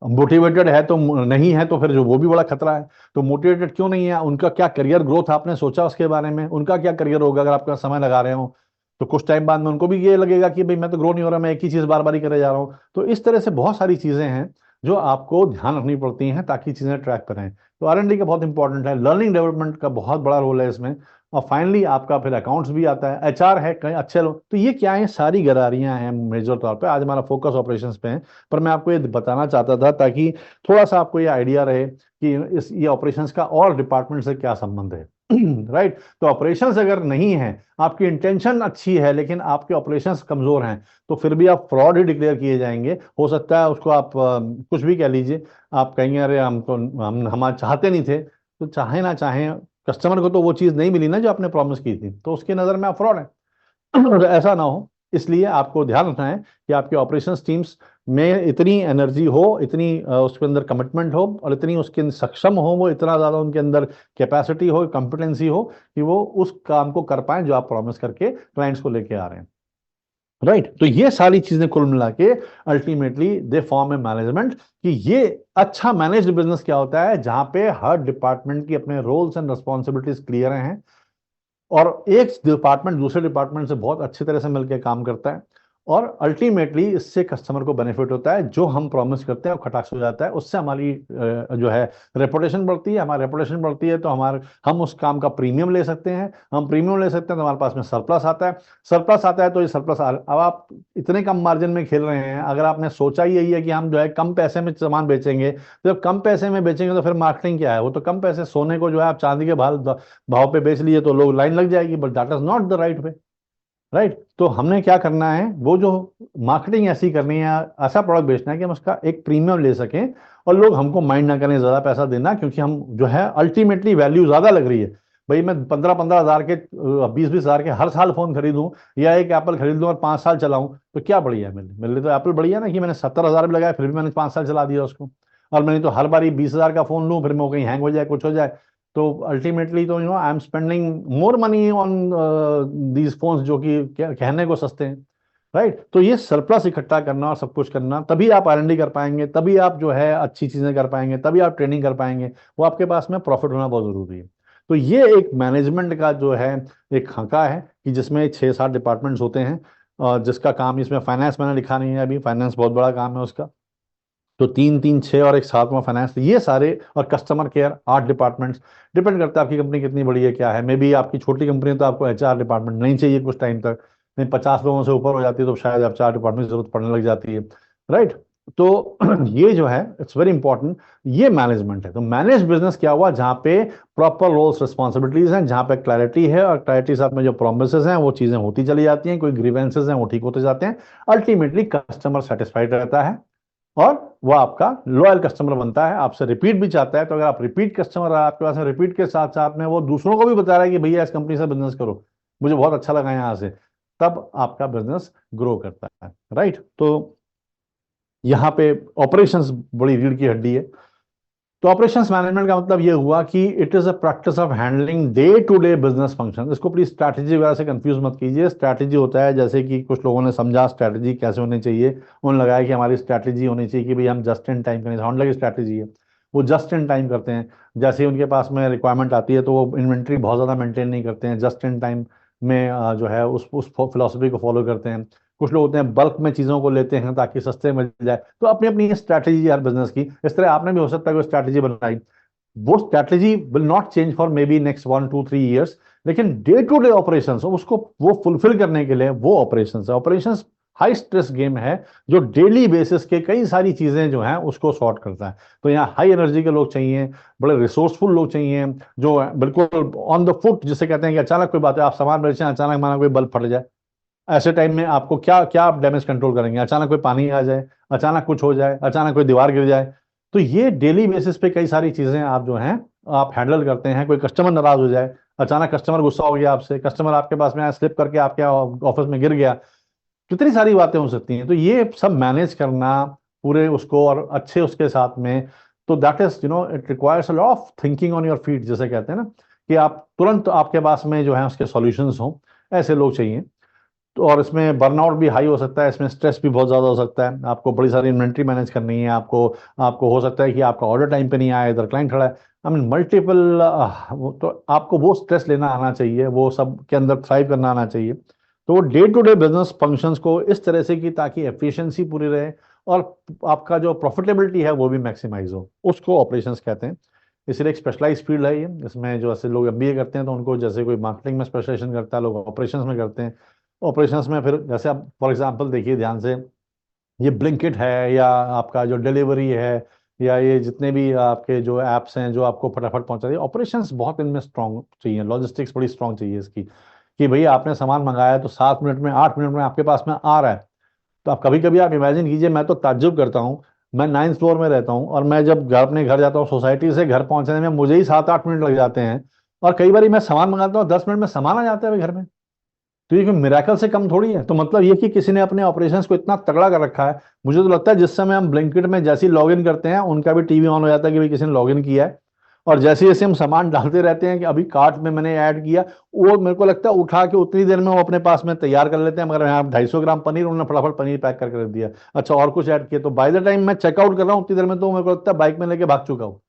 मोटिवेटेड है तो नहीं है तो फिर जो वो भी बड़ा खतरा है। तो मोटिवेटेड क्यों नहीं है, उनका क्या करियर ग्रोथ आपने सोचा उसके बारे में, उनका क्या करियर होगा अगर आपका समय लगा रहे हो? तो कुछ टाइम बाद में उनको भी ये लगेगा कि भाई मैं तो ग्रो नहीं हो रहा, मैं एक ही चीज बार बार ही करे जा रहा हूँ। तो इस तरह से बहुत सारी चीजें हैं जो आपको ध्यान रखनी पड़ती हैं ताकि चीजें ट्रैक पर रहें। तो R&D का बहुत इंपॉर्टेंट है, लर्निंग डेवलपमेंट का बहुत बड़ा रोल है इसमें। और फाइनली आपका फिर अकाउंट्स भी आता है, HR है, कई अच्छे लोग। तो ये क्या है, सारी गरारियां हैं मेजर तौर पे। आज हमारा फोकस ऑपरेशंस पे है, पर मैं आपको ये बताना चाहता था ताकि थोड़ा सा आपको ये आइडिया रहे कि इस ये ऑपरेशंस का और डिपार्टमेंट से क्या संबंध है। राइट। तो ऑपरेशंस अगर नहीं है, आपकी इंटेंशन अच्छी है लेकिन आपके ऑपरेशंस कमजोर हैं, तो फिर भी आप फ्रॉड ही डिक्लेयर किए जाएंगे। हो सकता है उसको आप कुछ भी कह लीजिए, आप कहेंगे अरे हम तो हम चाहते नहीं थे। तो चाहे ना चाहे, कस्टमर को तो वो चीज नहीं मिली ना जो आपने प्रॉमिस की थी, तो उसकी नजर में आप फ्रॉड है। तो ऐसा ना हो, इसलिए आपको ध्यान रखना है कि आपके ऑपरेशंस टीम्स में इतनी एनर्जी हो, इतनी उसके अंदर कमिटमेंट हो, और इतनी उसके अंदर सक्षम हो, वो इतना ज्यादा उनके अंदर कैपेसिटी हो, कॉम्पिटेंसी हो कि वो उस काम को कर पाए जो आप प्रॉमिस करके क्लाइंट्स को लेके आ रहे हैं। राइट। तो ये सारी चीजें कुल मिला के ultimately they form A management, कि ये अच्छा मैनेज्ड बिजनेस क्या होता है, जहां पे हर डिपार्टमेंट की अपने रोल्स एंड रिस्पॉन्सिबिलिटीज क्लियर हैं, और एक डिपार्टमेंट दूसरे डिपार्टमेंट से बहुत अच्छी तरह से मिलकर काम करता है। और अल्टीमेटली इससे कस्टमर को बेनिफिट होता है, जो हम प्रॉमिस करते हैं वो खटाक से हो जाता है। उससे हमारी जो है रेपुटेशन बढ़ती है। हमारी रेपुटेशन बढ़ती है तो हम उस काम का प्रीमियम ले सकते हैं। हम प्रीमियम ले सकते हैं तो हमारे पास में सरप्लस आता है। सरप्लस आता है तो ये सरप्लस, अब आप इतने कम मार्जिन में खेल रहे हैं, अगर आपने सोचा ही यही है कि हम जो है कम पैसे में सामान बेचेंगे, तो जब कम पैसे में बेचेंगे तो फिर मार्केटिंग क्या है? वो तो कम पैसे, सोने को जो है आप चांदी के भाव पे बेच लिए तो लोग लाइन लग जाएगी, but that is not the right way. Right. तो हमने क्या करना है, वो जो मार्केटिंग ऐसी करनी है, ऐसा प्रोडक्ट बेचना है कि हम उसका एक प्रीमियम ले सकें, और लोग हमको माइंड ना करें ज्यादा पैसा देना, क्योंकि हम जो है अल्टीमेटली वैल्यू ज्यादा लग रही है। भाई मैं 15-15 हजार के, 20-20 हजार के हर साल फोन खरीदूं, या एक एप्पल खरीद लूं और 5 साल चलाऊं, तो क्या बढ़िया है मेरे लिए? तो एप्पल बढ़िया ना, कि मैंने 70 हजार भी लगाया फिर भी मैंने 5 साल चला दिया उसको। और मैंने तो हर बारी 20 हजार का फोन लूं, फिर मैं वो कहीं हैंग हो जाए, कुछ हो जाए, तो अल्टीमेटली तो I am spending more money on these phones, जो कि कहने को सस्ते हैं। राइट। तो ये सरप्लस इकट्ठा करना और सब कुछ करना, तभी आप R&D कर पाएंगे, तभी आप जो है अच्छी चीजें कर पाएंगे, तभी आप ट्रेनिंग कर पाएंगे। वो आपके पास में प्रॉफिट होना बहुत जरूरी है। तो ये एक मैनेजमेंट का जो है एक खाका है, कि जिसमें 6-7 डिपार्टमेंट्स होते हैं, और जिसका काम, इसमें फाइनेंस मैंने लिखा नहीं है अभी, फाइनेंस बहुत बड़ा काम है उसका। तो 3-3-6 और एक 7वां फाइनेंस, ये सारे, और कस्टमर केयर 8 डिपार्टमेंट्स। डिपेंड करता है आपकी कंपनी कितनी बड़ी है, क्या है। मे बी आपकी छोटी कंपनी है तो आपको HR डिपार्टमेंट नहीं चाहिए कुछ टाइम तक, नहीं 50 लोगों से ऊपर हो जाती है तो शायद आप 4 डिपार्टमेंट की जरूरत पड़ने लग जाती है। राइट। तो ये जो है इट्स वेरी इंपॉर्टेंट, ये मैनेजमेंट है। तो मैनेज बिजनेस क्या हुआ, जहां पे प्रॉपर रोल्स रिस्पॉन्सिबिलिटीज हैं, जहां पे क्लैरिटी है, और क्लैरिटी साथ में जो प्रोमिसेस हैं वो चीजें होती चली जाती हैं, कोई ग्रीवेंसेस हैं वो ठीक होते जाते हैं। अल्टीमेटली कस्टमर सेटिस्फाइड रहता है, और वो आपका लॉयल कस्टमर बनता है, आपसे रिपीट भी चाहता है। तो अगर आप रिपीट कस्टमर है आपके पास में, रिपीट के साथ साथ में वो दूसरों को भी बता रहा है कि भैया इस कंपनी से बिजनेस करो, मुझे बहुत अच्छा लगा यहाँ से, तब आपका बिजनेस ग्रो करता है। राइट। तो यहाँ पे ऑपरेशंस बड़ी रीढ़ की हड्डी है। तो ऑपरेशंस मैनेजमेंट का मतलब ये हुआ कि it is a practice of handling day to day business function. इसको प्लीज स्ट्रैटेजी वगैरह से कंफ्यूज मत कीजिए। स्ट्रैटेजी होता है, जैसे कि कुछ लोगों ने समझा स्ट्रैटेजी कैसे होनी चाहिए, उन्होंने लगाया कि हमारी स्ट्रैटेजी होनी चाहिए कि भाई हम जस्ट इन टाइम करें, साउंड लगी स्ट्रैटेजी है, वो जस्ट इन टाइम करते हैं। जैसे ही उनके पास में रिक्वायरमेंट आती है तो वो इन्वेंट्री बहुत ज़्यादा मेंटेन नहीं करते हैं, जस्ट इन टाइम में जो है उस फिलोसफी को फॉलो करते हैं। कुछ लोग होते हैं बल्क में चीज़ों को लेते हैं ताकि सस्ते मिल जाए। तो अपनी अपनी स्ट्रैटेजी हर बिजनेस की, इस तरह आपने भी हो सकता है कोई स्ट्रैटेजी बनाई, वो strategy will not change for may be next 1-2-3 years, लेकिन डे टू डे ऑपरेशन उसको वो फुलफिल करने के लिए वो ऑपरेशन है। ऑपरेशन हाई स्ट्रेस गेम है, जो डेली बेसिस के कई सारी चीजें जो हैं उसको सॉर्ट करता है। तो यहाँ हाई एनर्जी के लोग चाहिए, बड़े रिसोर्सफुल लोग चाहिए, जो बिल्कुल ऑन द फुट, जिसे कहते हैं कि अचानक कोई बात है, आप सामान बेचें, अचानक माना कोई बल्ब फट जाए, ऐसे टाइम में आपको क्या क्या आप डैमेज कंट्रोल करेंगे? अचानक कोई पानी आ जाए, अचानक कुछ हो जाए, अचानक कोई दीवार गिर जाए। तो ये डेली बेसिस पे कई सारी चीजें आप जो हैं आप हैंडल करते हैं। कोई कस्टमर नाराज हो जाए, अचानक कस्टमर गुस्सा हो गया आपसे, कस्टमर आपके पास में स्लिप करके आपके ऑफिस में गिर गया, कितनी सारी बातें हो सकती हैं। तो ये सब मैनेज करना पूरे उसको, और अच्छे उसके साथ में, तो that is it requires a lot of thinking on your feet, जैसे कहते हैं ना, कि आप तुरंत आपके पास में जो है उसके सॉल्यूशंस हों, ऐसे लोग चाहिए। तो और इसमें बर्नआउट भी हाई हो सकता है, इसमें स्ट्रेस भी बहुत ज़्यादा हो सकता है, आपको बड़ी सारी इन्वेंट्री मैनेज करनी है, आपको आपको हो सकता है कि आपका ऑर्डर टाइम पे नहीं आए, इधर क्लाइंट खड़ा है, आई मीन मल्टीपल। तो आपको वो स्ट्रेस लेना आना चाहिए, वो सब के अंदर थ्राइव करना आना चाहिए। तो वो day to day business functions को इस तरह से कि ताकि एफिशिएंसी पूरी रहे और आपका जो प्रॉफिटेबिलिटी है वो भी मैक्सिमाइज हो, उसको ऑपरेशंस कहते हैं। इसलिए एक स्पेशलाइज फील्ड है ये। इसमें जो ऐसे लोग एमबीए करते हैं तो उनको, जैसे कोई मार्केटिंग में स्पेशलाइजेशन करता है, लोग ऑपरेशंस में करते हैं। ऑपरेशंस में फिर जैसे आप फॉर एग्जांपल देखिए ध्यान से, ये ब्लिंकिट है या आपका जो डिलीवरी है या ये जितने भी आपके जो एप्स हैं जो आपको फटाफट पहुंचा रही है, ऑपरेशंस बहुत इनमें स्ट्रांग चाहिए, लॉजिस्टिक्स बड़ी स्ट्रांग चाहिए इसकी, कि भाई आपने सामान मंगाया तो 7 मिनट में 8 मिनट में आपके पास में आ रहा है। तो आप कभी कभी आप इमेजिन कीजिए, मैं तो ताज्जुब करता हूँ, मैं 9th फ्लोर में रहता हूँ और मैं जब घर अपने घर जाता हूँ, सोसाइटी से घर पहुंचने में मुझे ही 7-8 मिनट लग जाते हैं। और कई बार मैं सामान मंगाता हूँ, 10 मिनट में सामान आ जाता है भाई घर में। तो ये कोई मिराकल से कम थोड़ी है। तो मतलब ये कि किसी ने अपने ऑपरेशंस को इतना तगड़ा कर रखा है। मुझे तो लगता है जिस समय हम ब्लिंकिट में जैसे ही लॉग इन करते हैं, उनका भी टीवी ऑन हो जाता है कि भाई किसी ने लॉग इन किया है। और जैसे जैसे हम सामान डालते रहते हैं कि अभी कार्ट में मैंने ऐड किया, वो मेरे को लगता है उठा के उतनी देर में वो अपने पास में तैयार कर लेते हैं। मगर यहाँ 250 ग्राम पनीर उन्होंने फटाफट पनीर पैक करके रख दिया, अच्छा और कुछ ऐड किया, तो बाय द टाइम मैं चेकआउट कर रहा हूँ उतनी देर में तो मेरे को लगता है बाइक में लेके भाग चुका हूँ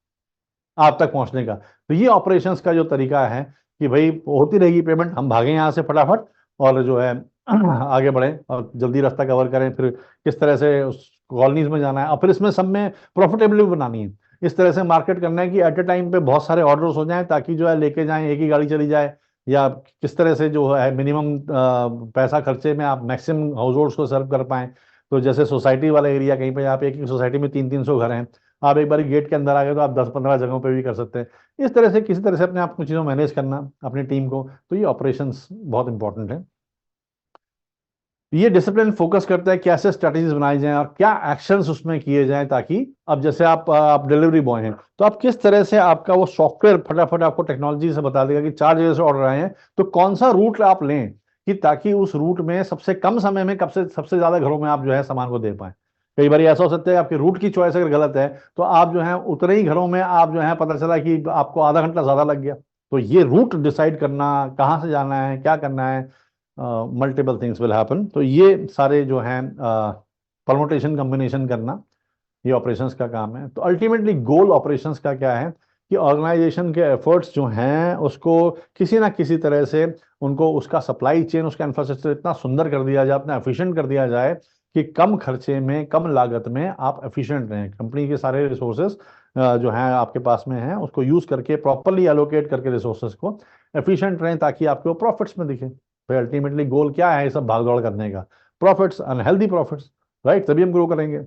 आप तक पहुंचने का। तो ये ऑपरेशंस का जो तरीका है कि भाई होती रहेगी पेमेंट, हम भागें यहाँ से फटाफट और जो है आगे बढ़ें और जल्दी रास्ता कवर करें, फिर किस तरह से उस कॉलोनीज में जाना है और फिर इसमें सब में प्रॉफिटेबिलिटी बनानी है। इस तरह से मार्केट करना है कि एट ए टाइम पे बहुत सारे ऑर्डर्स हो जाएं, ताकि जो है लेके जाएं, एक ही गाड़ी चली जाए, या किस तरह से जो है मिनिमम पैसा खर्चे में आप मैक्सिमम हाउस होल्ड्स को सर्व कर पाएं। तो जैसे सोसाइटी वाला एरिया, कहीं पे आप एक ही सोसाइटी में 300-300 घर हैं, आप एक बार गेट के अंदर आ गए तो आप 10-15 जगहों पे भी कर सकते हैं। इस तरह से किसी तरह से अपने आप को चीज़ों मैनेज करना, अपनी टीम को, तो ये ऑपरेशंस बहुत इंपॉर्टेंट है। ये डिसिप्लिन फोकस करता है कैसे स्ट्रेटेजीज बनाई जाएं और क्या एक्शंस उसमें किए जाएं, ताकि अब जैसे आप डिलीवरी बॉय हैं तो आप किस तरह से आपका वो सॉफ्टवेयर फटाफट आपको टेक्नोलॉजी से बता देगा कि 4 जगह से ऑर्डर आए हैं, तो कौन सा रूट आप लें कि ताकि उस रूट में सबसे कम समय में कब से सबसे ज्यादा घरों में आप जो है सामान को दे पाए। कई बार ऐसा हो सकता है आपकी रूट की चॉइस अगर गलत है तो आप जो है उतने ही घरों में आप जो है पता चला कि आपको आधा घंटा ज्यादा लग गया। तो ये रूट डिसाइड करना, कहाँ से जाना है, क्या करना है, मल्टीपल थिंग्स विल हैपन। तो ये सारे जो हैं परमुटेशन कम्बिनेशन करना, ये ऑपरेशंस का काम है। तो अल्टीमेटली गोल ऑपरेशंस का क्या है कि ऑर्गेनाइजेशन के एफर्ट्स जो हैं उसको किसी ना किसी तरह से उनको उसका सप्लाई चेन, उसका इंफ्रास्ट्रक्चर इतना सुंदर कर दिया जाए, इतना एफिशिएंट कर दिया जाए कि कम खर्चे में कम लागत में आप एफिशिएंट रहें। कंपनी के सारे रिसोर्सेज जो हैं आपके पास में हैं उसको यूज करके प्रॉपरली एलोकेट करके रिसोर्सेज को एफिशिएंट रहें, ताकि आपको प्रॉफिट्स में दिखे। तो अल्टीमेटली गोल क्या है ये सब भाग दौड़ करने का? Profits, unhealthy profits, right? तभी हम ग्रो करेंगे।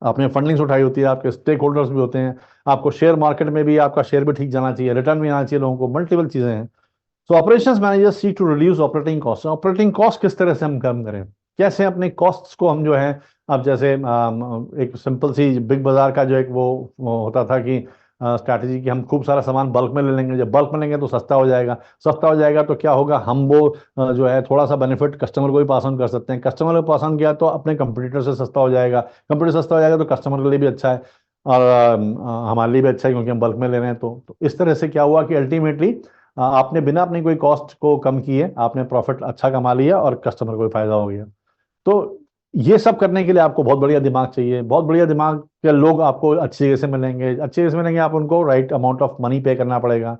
आपने फंडिंग्स उठाई होती है, आपके स्टेक होल्डर्स भी होते हैं, आपको शेयर मार्केट में भी आपका शेयर भी ठीक जाना चाहिए, रिटर्न भी आना चाहिए लोगों को, मल्टीपल चीजें हैं। So operations manager seek to reduce operating cost. Operating cost किस तरह से हम कम करें, कैसे अपने कॉस्ट्स को हम जो है, अब जैसे एक सिंपल सी बिग बाजार का जो एक वो होता था कि स्ट्रैटेजी कि हम खूब सारा सामान बल्क में ले लेंगे, जब बल्क में लेंगे तो सस्ता हो जाएगा, सस्ता हो जाएगा तो क्या होगा, हम वो जो है थोड़ा सा बेनिफिट कस्टमर को भी पास ऑन कर सकते हैं, कस्टमर को पास ऑन किया तो अपने कंपटीटर से सस्ता हो जाएगा, कंपटीटर सस्ता हो जाएगा तो कस्टमर के लिए भी अच्छा है और हमारे लिए भी अच्छा है क्योंकि हम बल्क में ले रहे हैं। तो इस तरह से क्या हुआ कि अल्टीमेटली आपने बिना अपनी कोई कॉस्ट को कम किए आपने प्रॉफिट अच्छा कमा लिया और कस्टमर को भी फायदा हो गया। तो ये सब करने के लिए आपको बहुत बढ़िया दिमाग चाहिए, बहुत बढ़िया दिमाग के लोग आपको अच्छी जगह से मिलेंगे, अच्छी जगह से मिलेंगे, आप उनको राइट अमाउंट ऑफ मनी पे करना पड़ेगा,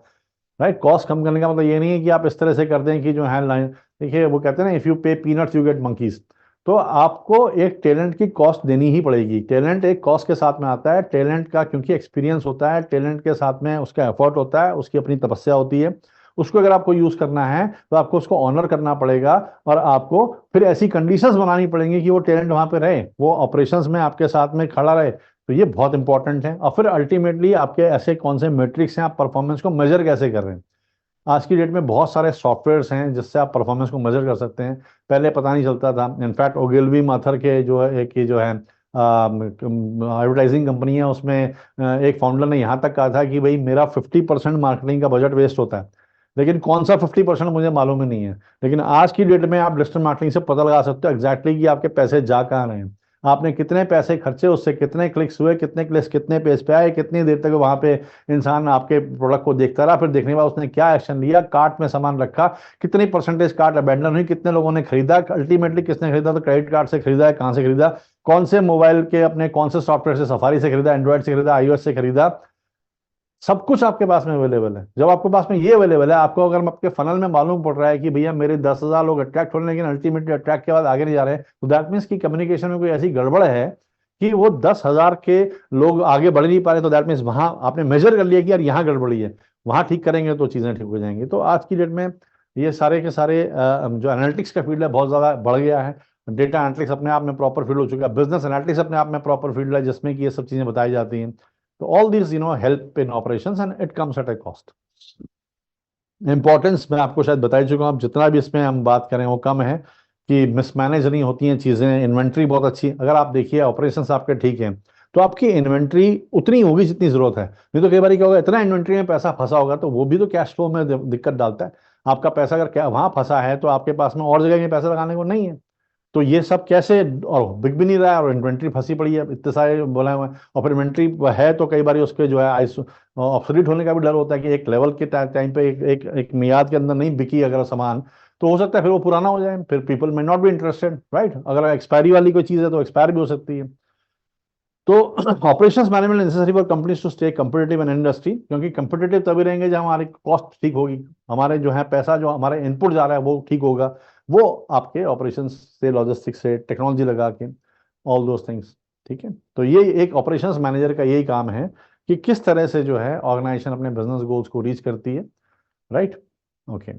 राइट? कॉस्ट कम करने का मतलब ये नहीं है कि आप इस तरह से कर दें कि जो है लाइन, देखिए वो कहते हैं ना, इफ यू पे पीनट्स यू गेट मंकीज। तो आपको एक टैलेंट की कॉस्ट देनी ही पड़ेगी। टैलेंट एक कॉस्ट के साथ में आता है, टैलेंट का क्योंकि एक्सपीरियंस होता है, टैलेंट के साथ में उसका एफर्ट होता है, उसकी अपनी तपस्या होती है। उसको अगर आपको यूज करना है तो आपको उसको ऑनर करना पड़ेगा और आपको फिर ऐसी कंडीशंस बनानी पड़ेंगी कि वो टैलेंट वहां पे रहे, वो ऑपरेशंस में आपके साथ में खड़ा रहे। तो ये बहुत इंपॉर्टेंट है। और फिर अल्टीमेटली आपके ऐसे कौन से मेट्रिक्स हैं, आप परफॉर्मेंस को मेजर कैसे कर रहे हैं। आज की डेट में बहुत सारे सॉफ्टवेयर्स हैं जिससे आप परफॉर्मेंस को मेजर कर सकते हैं, पहले पता नहीं चलता था। इनफैक्ट ओगिलवी माथर के जो है एक जो है एडवर्टाइजिंग कंपनी है, उसमें एक फाउंडर ने यहाँ तक कहा था कि भाई मेरा 50% मार्केटिंग का बजट वेस्ट होता है, लेकिन कौन सा 50% मुझे मालूम ही नहीं है। लेकिन आज की डेट में आप डिजिटल मार्केटिंग से पता लगा सकते हो एग्जैक्टली कि आपके पैसे जा कहाँ रहे हैं। आपने कितने पैसे खर्चे, उससे कितने क्लिक्स हुए, कितने क्लिक्स कितने पेज पे आए, कितनी देर तक वहां पे इंसान आपके प्रोडक्ट को देखता रहा, फिर देखने के बाद उसने क्या एक्शन लिया, कार्ट में सामान रखा, कितनी परसेंटेज कार्ट अबेंडन हुई, कितने लोगों ने खरीदा, अल्टीमेटली किसने खरीदा, तो क्रेडिट कार्ड से खरीदा है, कहाँ से खरीदा, कौन से मोबाइल के अपने कौन से सॉफ्टवेयर से, सफारी से खरीदा, एंड्रॉइड से खरीदा, iOS से खरीदा, सब कुछ आपके पास में अवेलेबल है। जब आपके पास में ये अवेलेबल है, आपको अगर आपके फनल में मालूम पड़ रहा है कि भैया मेरे 10,000 लोग अट्रैक्ट होने, लेकिन अल्टीमेटली अट्रैक्ट के बाद आगे नहीं जा रहे हैं, तो दैट मीन्स की कम्युनिकेशन में कोई ऐसी गड़बड़ है कि वो 10,000 के लोग आगे बढ़ नहीं पा रहे, तो दैट मीन्स वहां आपने मेजर कर लिया कि यार यहाँ गड़बड़ी है, वहां ठीक करेंगे तो चीजें ठीक हो जाएंगी। तो आज की डेट में ये सारे के सारे जो एनालिटिक्स का फील्ड है बहुत ज्यादा बढ़ गया है। डेटा एनालिटिक्स अपने आप में प्रॉपर फील्ड हो चुका है, बिजनेस एनालिटिक्स अपने आप में प्रॉपर फील्ड है, जिसमें कि ये सब चीजें बताई जाती हैं। तो all this help in operations and it comes at A cost. Importance मैं आपको शायद बता ही चुका हूँ, अब जितना भी इसमें हम बात करें वो कम है कि मिसमैनेज नहीं होती हैं चीजें, इन्वेंट्री बहुत अच्छी, अगर आप देखिए ऑपरेशंस आपके ठीक हैं तो आपकी इन्वेंट्री उतनी होगी जितनी जरूरत है। नहीं तो कई बार क्या होगा, इतना इन्वेंट्री में पैसा फंसा होगा तो वो भी तो कैश फ्लो में दिक्कत डालता है। आपका पैसा अगर क्या वहां फंसा है तो आपके पास में और जगह में पैसा लगाने को नहीं है। तो ये सब कैसे, और बिक भी नहीं रहा है और इन्वेंट्री फंसी पड़ी है, इतने सारे बोला हुआ है, और फिर इन्वेंट्री है तो कई बार उसके जो है ऑब्सोलीट होने का भी डर होता है कि एक लेवल के टाइम पे एक मियाद के अंदर नहीं बिकी अगर सामान, तो हो सकता है फिर वो पुराना हो जाए, फिर पीपल में नॉट बी इंटरेस्टेड, राइट। अगर एक्सपायरी वाली कोई चीज़ है तो एक्सपायर भी हो सकती है। तो operations management necessary for companies to stay competitive in industry, क्योंकि कंपिटिटिव तभी रहेंगे जब हमारी कॉस्ट ठीक होगी, हमारे जो है पैसा जो हमारे इनपुट जा रहा है वो ठीक होगा, वो आपके ऑपरेशंस से, लॉजिस्टिक्स से, टेक्नोलॉजी लगा के, ऑल दोस थिंग्स। ठीक है, तो ये एक ऑपरेशंस मैनेजर का यही काम है कि किस तरह से जो है ऑर्गेनाइजेशन अपने बिजनेस गोल्स को रीच करती है, राइट। ओके,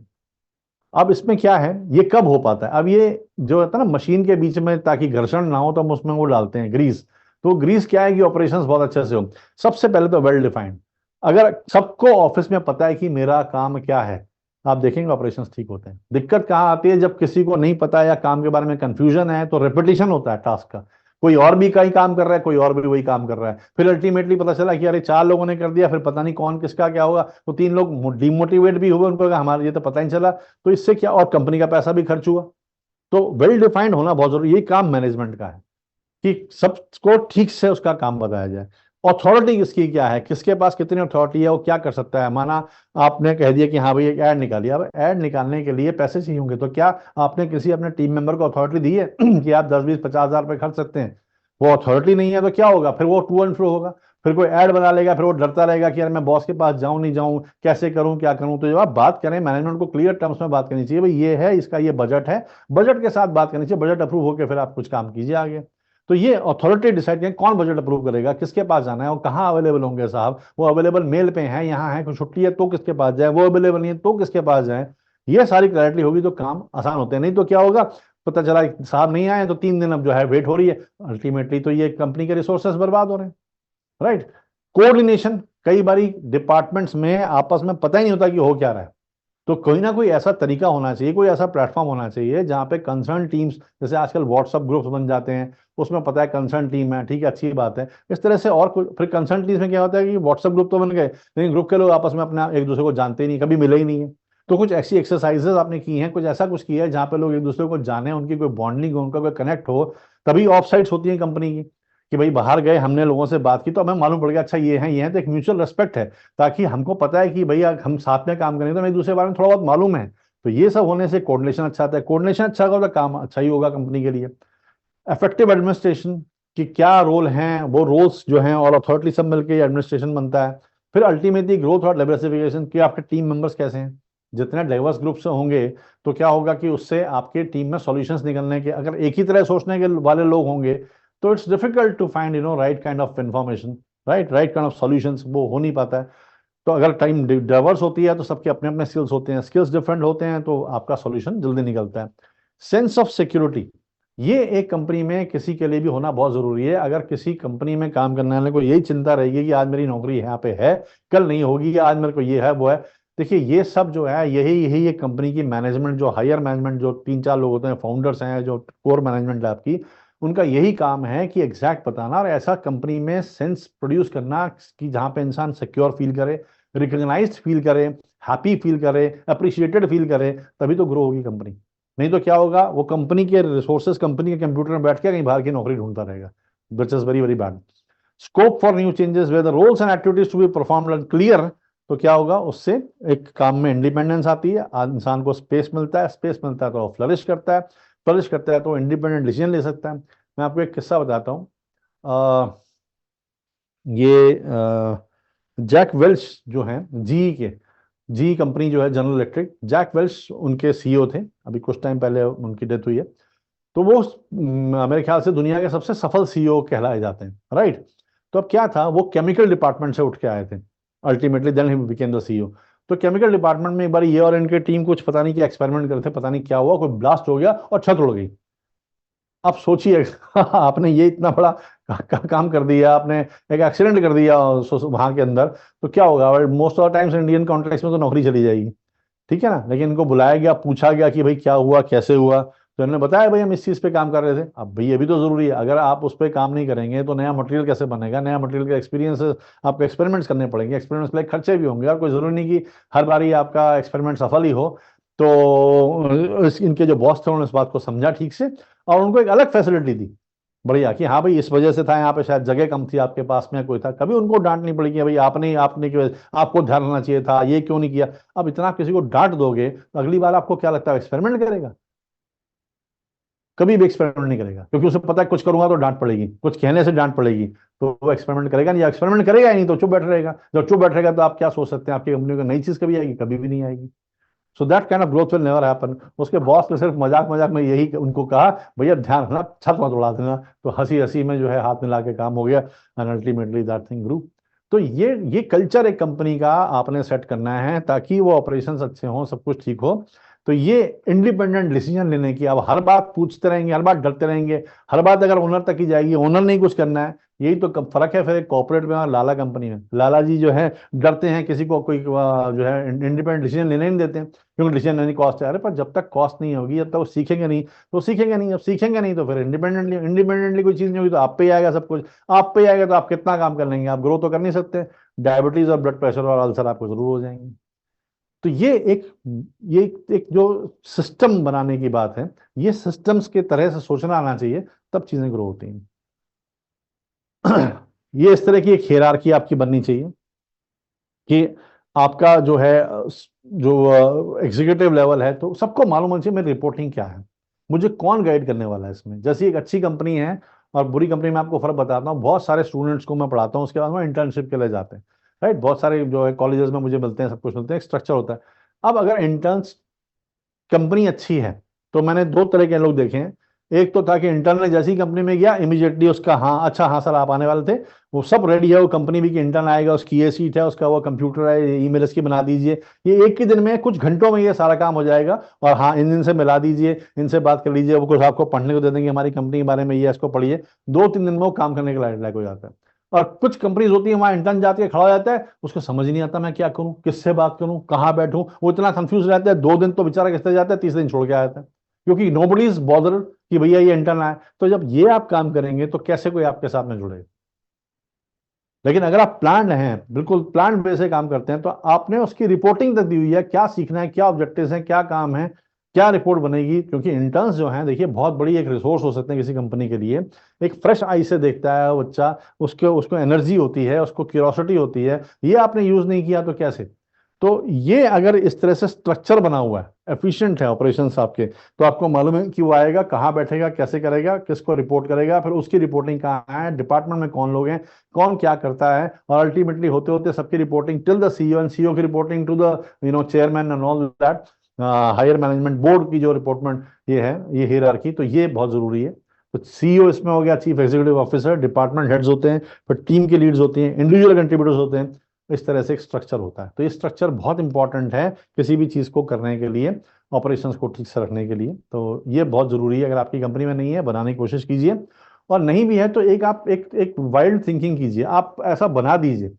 अब इसमें क्या है, ये कब हो पाता है, अब ये जो होता है ना मशीन के बीच में, ताकि घर्षण ना हो तो हम उसमें वो डालते हैं ग्रीस। तो ग्रीस क्या है कि ऑपरेशंस बहुत अच्छे से हो। सबसे पहले तो वेल डिफाइंड, अगर सबको ऑफिस में पता है कि मेरा काम क्या है, आप देखेंगे ऑपरेशंस ठीक होते हैं। दिक्कत कहाँ आती है, जब किसी को नहीं पता है या काम के बारे में कंफ्यूजन है, तो रेपिटेशन होता है टास्क का, कोई और भी कहीं काम कर रहा है, कोई और भी वही काम कर रहा है, फिर अल्टीमेटली पता चला कि अरे 4 लोगों ने कर दिया, फिर पता नहीं कौन किसका क्या होगा, तो 3 लोग डिमोटिवेट भी हुए, उनको हमारा ये तो पता ही नहीं चला, तो इससे क्या, और कंपनी का पैसा भी खर्च हुआ। तो वेल डिफाइंड होना बहुत जरूरी, यही काम मैनेजमेंट का है कि सबको ठीक से उसका काम बताया जाए। अथॉरिटी किसकी क्या है, किसके पास कितनी अथॉरिटी है, वो क्या कर सकता है। माना आपने कह दिया कि हाँ भाई एक ऐड निकालिए, अब ऐड निकालने के लिए पैसे चाहिए होंगे, तो क्या आपने किसी अपने टीम मेंबर को अथॉरिटी दी है कि आप 10, 20, 50 हज़ार रुपए खर्च सकते हैं। वो अथॉरिटी नहीं है तो क्या होगा, फिर वो टू एंड फ्रो होगा, फिर कोई ऐड बना लेगा, फिर वो डरता रहेगा कि यार मैं बॉस के पास जाऊं नहीं जाऊं, कैसे करूं क्या करूं। तो जब आप बात करें, मैनेजमेंट को क्लियर टर्म्स में बात करनी चाहिए, भाई ये है, इसका ये बजट है, बजट के साथ बात करनी चाहिए, बजट अप्रूव होकर फिर आप कुछ काम कीजिए आगे। तो ये अथॉरिटी डिसाइड करें कौन बजट अप्रूव करेगा, किसके पास जाना है, और कहाँ अवेलेबल होंगे साहब, वो अवेलेबल मेल पे हैं, यहाँ है, कुछ छुट्टी है तो किसके पास जाए, वो अवेलेबल नहीं है तो किसके पास जाए। ये सारी क्लैरिटी होगी तो काम आसान होते हैं, नहीं तो क्या होगा, पता चला साहब नहीं आए तो 3 दिन अब जो है वेट हो रही है, अल्टीमेटली तो ये कंपनी के रिसोर्सेस बर्बाद हो रहे हैं, राइट। कोऑर्डिनेशन, कई बारी डिपार्टमेंट्स में आपस में पता ही नहीं होता कि हो क्या रहा है, तो कोई ना कोई ऐसा तरीका होना चाहिए, कोई ऐसा प्लेटफॉर्म होना चाहिए जहाँ पे कंसर्न टीम्स, जैसे आजकल व्हाट्सएप ग्रुप्स बन जाते हैं, उसमें पता है कंसर्न टीम है, ठीक है अच्छी बात है, इस तरह से। और फिर कंसर्न टीम्स में क्या होता है कि व्हाट्सएप ग्रुप तो बन गए, लेकिन ग्रुप के लोग आपस में अपना एक दूसरे को जानते ही नहीं, कभी मिले ही नहीं है। तो कुछ ऐसी एक्सरसाइजेस आपने की हैं, कुछ ऐसा कुछ किया है जहाँ पे लोग एक दूसरे को जाने, उनकी कोई बॉन्डिंग हो, उनका कोई कनेक्ट हो, तभी ऑफ साइट्स होती है कंपनी की, कि भाई बाहर गए, हमने लोगों से बात की तो हमें मालूम पड़ गया अच्छा ये है, तो एक म्यूचुअल रेस्पेक्ट है, ताकि हमको पता है कि भैया हम साथ में काम करेंगे तो हमें एक दूसरे के बारे में थोड़ा बहुत मालूम है। तो ये सब होने से कोऑर्डिनेशन अच्छा आता है, कोऑर्डिनेशन अच्छा होगा तो काम अच्छा ही होगा कंपनी के लिए। इफेक्टिव एडमिनिस्ट्रेशन कि क्या रोल हैं, वो रोल्स जो हैं और अथॉरिटी सब मिलकर एडमिनिस्ट्रेशन बनता है। फिर अल्टीमेटली ग्रोथ और डाइवर्सिफिकेशन कि आपके टीम मेंबर्स कैसे हैं, जितने डाइवर्स ग्रुप से होंगे तो क्या होगा कि उससे आपके टीम में सॉल्यूशंस निकलने के, अगर एक ही तरह सोचने के वाले लोग होंगे तो it's difficult to find right kind of information, right kind of solutions, वो हो नहीं पाता है। तो अगर टाइम डाइवर्स होती है तो सबके अपने अपने स्किल्स होते हैं, स्किल्स डिफरेंट होते हैं तो आपका सॉल्यूशन जल्दी निकलता है। सेंस ऑफ सिक्योरिटी, ये एक कंपनी में किसी के लिए भी होना बहुत जरूरी है। अगर किसी कंपनी में काम करने वाले को यही चिंता रहेगी कि आज मेरी नौकरी यहाँ पे है, कल नहीं होगी, या आज मेरे को ये है वो है, देखिए ये सब जो है यही यही एक कंपनी की मैनेजमेंट, जो हायर मैनेजमेंट, जो 3, 4 लोग होते हैं, फाउंडर्स हैं, जो कोर मैनेजमेंट है आपकी, उनका यही काम है कि एग्जैक्ट बताना और ऐसा कंपनी में सेंस प्रोड्यूस करना कि जहाँ पे इंसान सिक्योर फील करे, रिकग्नाइज्ड फील करे, हैप्पी फील करे, अप्रिशिएटेड फील करे, तभी तो ग्रो होगी कंपनी। नहीं तो क्या होगा, वो कंपनी के रिसोर्सेज, कंपनी के कंप्यूटर में बैठ के कहीं बाहर की नौकरी ढूंढता रहेगा, which is very very bad. Scope for new changes where the roles and activities to be performed clear, तो क्या होगा उससे, एक काम में इंडिपेंडेंस आती है, इंसान को स्पेस मिलता है, स्पेस मिलता है तो फ्लरिश करता है, फ्लरिश करता है तो इंडिपेंडेंट डिसीजन ले सकता है। मैं आपको एक किस्सा बताता हूँ। ये जैक वेल्च जो हैं जी के, जी कंपनी जो है जनरल इलेक्ट्रिक, जैक वेल्च उनके सीईओ थे, अभी कुछ टाइम पहले उनकी डेथ हुई है। तो वो मेरे ख्याल से दुनिया के सबसे सफल सीईओ कहलाए जाते हैं, राइट। तो अब क्या था, वो केमिकल डिपार्टमेंट से उठ के आए थे, ultimately then he became the CEO. तो केमिकल डिपार्टमेंट में एक बार ये और इनके टीम कुछ पता नहीं क्या एक्सपेरिमेंट कर रहे थे, पता नहीं क्या हुआ, कोई ब्लास्ट हो गया और छत उड़ गई। आप सोचिए आपने ये इतना बड़ा काम कर दिया, आपने एक एक्सीडेंट कर दिया वहां के अंदर, तो क्या होगा, most of the times Indian context में तो नौकरी चली जाएगी, ठीक है ना। लेकिन इनको बुलाया गया, पूछा गया कि भाई क्या हुआ, कैसे हुआ, तो इन्होंने बताया भाई हम इस चीज पे काम कर रहे थे। अब भाई ये भी तो जरूरी है, अगर आप उस पर काम नहीं करेंगे तो नया मटेरियल कैसे बनेगा, नया मटेरियल का एक्सपीरियंस, आपको एक्सपेरिमेंट्स करने पड़ेंगे, एक्सपेरिमेंट्स के लिए खर्चे भी होंगे, और कोई जरूरी नहीं कि हर बार ही आपका एक्सपेरिमेंट सफल ही हो। तो इनके जो बॉस थे उन्होंने इस बात को समझा ठीक से, और उनको एक अलग फैसिलिटी दी, बढ़िया, कि हाँ भाई इस वजह से था, यहाँ पे शायद जगह कम थी आपके पास में, कोई था, कभी उनको डांट नहीं पड़ी कि भाई आपने आपने क्यों, आपको ध्यान रखना चाहिए था, ये क्यों नहीं किया। अब इतना आप किसी को डांट दोगे तो अगली बार आपको क्या लगता है, एक्सपेरिमेंट करेगा? कभी भी एक्सपेरिमेंट नहीं करेगा, क्योंकि उसे पता है कुछ करूंगा तो डांट पड़ेगी, कुछ कहने से डांट पड़ेगी, तो वो एक्सपेरिमेंट करेगा नहीं, एक्सपेरिमेंट करेगा ही नहीं तो चुप बैठ रहेगा। जब चुप बैठ रहेगा तो आप क्या सोच सकते हैं, आपकी कंपनी को नई चीज कभी आएगी? कभी भी नहीं आएगी। So that kind of growth will never happen. उसके बॉस ने सिर्फ मजाक मजाक में यही उनको कहा, भैया ध्यान रखना छत मत उड़ा देना, तो हंसी हंसी में जो है हाथ मिला के काम हो गया, एंड अल्टीमेटली दैट थिंग ग्रू। तो ये कल्चर एक कंपनी का आपने सेट करना है, ताकि वो ऑपरेशंस अच्छे हों, सब कुछ ठीक हो। तो ये इंडिपेंडेंट डिसीजन लेने की, अब हर बात पूछते रहेंगे, हर बात डरते रहेंगे, हर बात अगर ओनर तक ही जाएगी, ओनर नहीं कुछ करना है, यही तो फर्क है फिर एक कॉर्पोरेट में और लाला कंपनी में। लाला जी जो है डरते हैं, किसी को कोई जो है इंडिपेंडेंट डिसीजन लेने नहीं देते हैं, क्योंकि डिसीजन लेने कॉस्ट है। अरे पर जब तक कॉस्ट नहीं होगी, जब तक वो सीखेंगे नहीं तो सीखेंगे नहीं, अब सीखेंगे नहीं तो फिर इंडिपेंडेंटली कोई चीज नहीं होगी तो आप पे ही आएगा सब कुछ। आप पे ही आएगा तो आप कितना काम कर लेंगे, आप ग्रो तो कर नहीं सकते, डायबिटीज और ब्लड प्रेशर और अल्सर आपको जरूर हो जाएंगे। तो ये एक जो सिस्टम बनाने की बात है, ये सिस्टम्स के तरह से सोचना आना चाहिए, तब चीजें ग्रो होती हैं। ये इस तरह की एक हायरार्की आपकी बननी चाहिए कि आपका जो है, जो एग्जीक्यूटिव लेवल है, तो सबको मालूम होना चाहिए मेरी रिपोर्टिंग क्या है, मुझे कौन गाइड करने वाला है इसमें। जैसे एक अच्छी कंपनी है और बुरी कंपनी में, आपको फर्क बताता हूँ, बहुत सारे स्टूडेंट्स को मैं पढ़ाता हूँ, उसके बाद वो इंटर्नशिप के लिए जाते हैं, राइट। बहुत सारे जो है कॉलेजेस में मुझे मिलते हैं, सब कुछ मिलते हैं, एक स्ट्रक्चर होता है। अब अगर इंटर्न्स, कंपनी अच्छी है, तो मैंने दो तरह के लोग देखे हैं। एक तो था कि इंटर्न ने जैसी कंपनी में गया, इमीडिएटली उसका हाँ, अच्छा हाँ सर आप आने वाले थे, वो सब रेडी है, वो कंपनी भी कि इंटर्न आएगा, उसकी ये सीट है, उसका वो कंप्यूटर है, ईमेल इसकी बना दीजिए, ये एक ही दिन में कुछ घंटों में ये सारा काम हो जाएगा, और हाँ इन दिन से मिला दीजिए, इनसे बात कर लीजिए, वो कुछ आपको पढ़ने को दे देंगे हमारी कंपनी के बारे में, ये इसको पढ़िए, 2-3 दिन में वो काम करने के लायक हो जाता है। और कुछ कंपनीज होती है, वहां इंटर्न जाती है, खड़ा हो जाता है, उसको समझ ही नहीं आता मैं क्या करूं, किससे बात करूं, कहाँ बैठूं, वो इतना कंफ्यूज रहता है, 2 दिन तो बेचारा किससे जाता है, तीसरे दिन छोड़ के आ जाता है, क्योंकि नोबडी इज बॉदर कि भैया ये इंटर्न आए। तो जब ये आप काम करेंगे तो कैसे कोई आपके साथ में जुड़ेगा। लेकिन अगर आप प्लान हैं, बिल्कुल प्लान बेस से काम करते हैं, तो आपने उसकी रिपोर्टिंग तक दी हुई है, क्या सीखना है, क्या ऑब्जेक्टिव्स हैं, क्या काम है, क्या रिपोर्ट बनेगी। क्योंकि इंटर्न्स जो हैं, देखिए बहुत बड़ी एक रिसोर्स हो सकते हैं किसी कंपनी के लिए। एक फ्रेश आई से देखता है वो बच्चा, उसको उसको एनर्जी होती है, उसको क्यूरोसिटी होती है, ये आपने यूज नहीं किया तो कैसे। तो ये अगर इस तरह से स्ट्रक्चर बना हुआ है, एफिशिएंट है ऑपरेशंस आपके, तो आपको मालूम है कि वो आएगा, कहाँ बैठेगा, कैसे करेगा, किसको रिपोर्ट करेगा, फिर उसकी रिपोर्टिंग कहाँ है, डिपार्टमेंट में कौन लोग हैं, कौन क्या करता है, और अल्टीमेटली होते होते सबकी reporting till the CEO, and CEO की reporting to the chairman and all that, higher management board की जो रिपोर्टमेंट ये है, ये हायरार्की, तो ये बहुत जरूरी है। तो सीईओ इसमें हो गया, chief executive officer, department heads होते हैं, फिर टीम की लीड्स होती हैं, इंडिविजुअल कंट्रीब्यूटर्स होते हैं, इस तरह से एक स्ट्रक्चर होता है। तो ये स्ट्रक्चर बहुत इंपॉर्टेंट है किसी भी चीज को करने के लिए, ऑपरेशंस को ठीक से रखने के लिए। तो ये बहुत जरूरी है, अगर आपकी कंपनी में नहीं है, बनाने की कोशिश कीजिए, और नहीं भी है तो एक आप एक वाइल्ड थिंकिंग कीजिए, आप ऐसा बना दीजिए,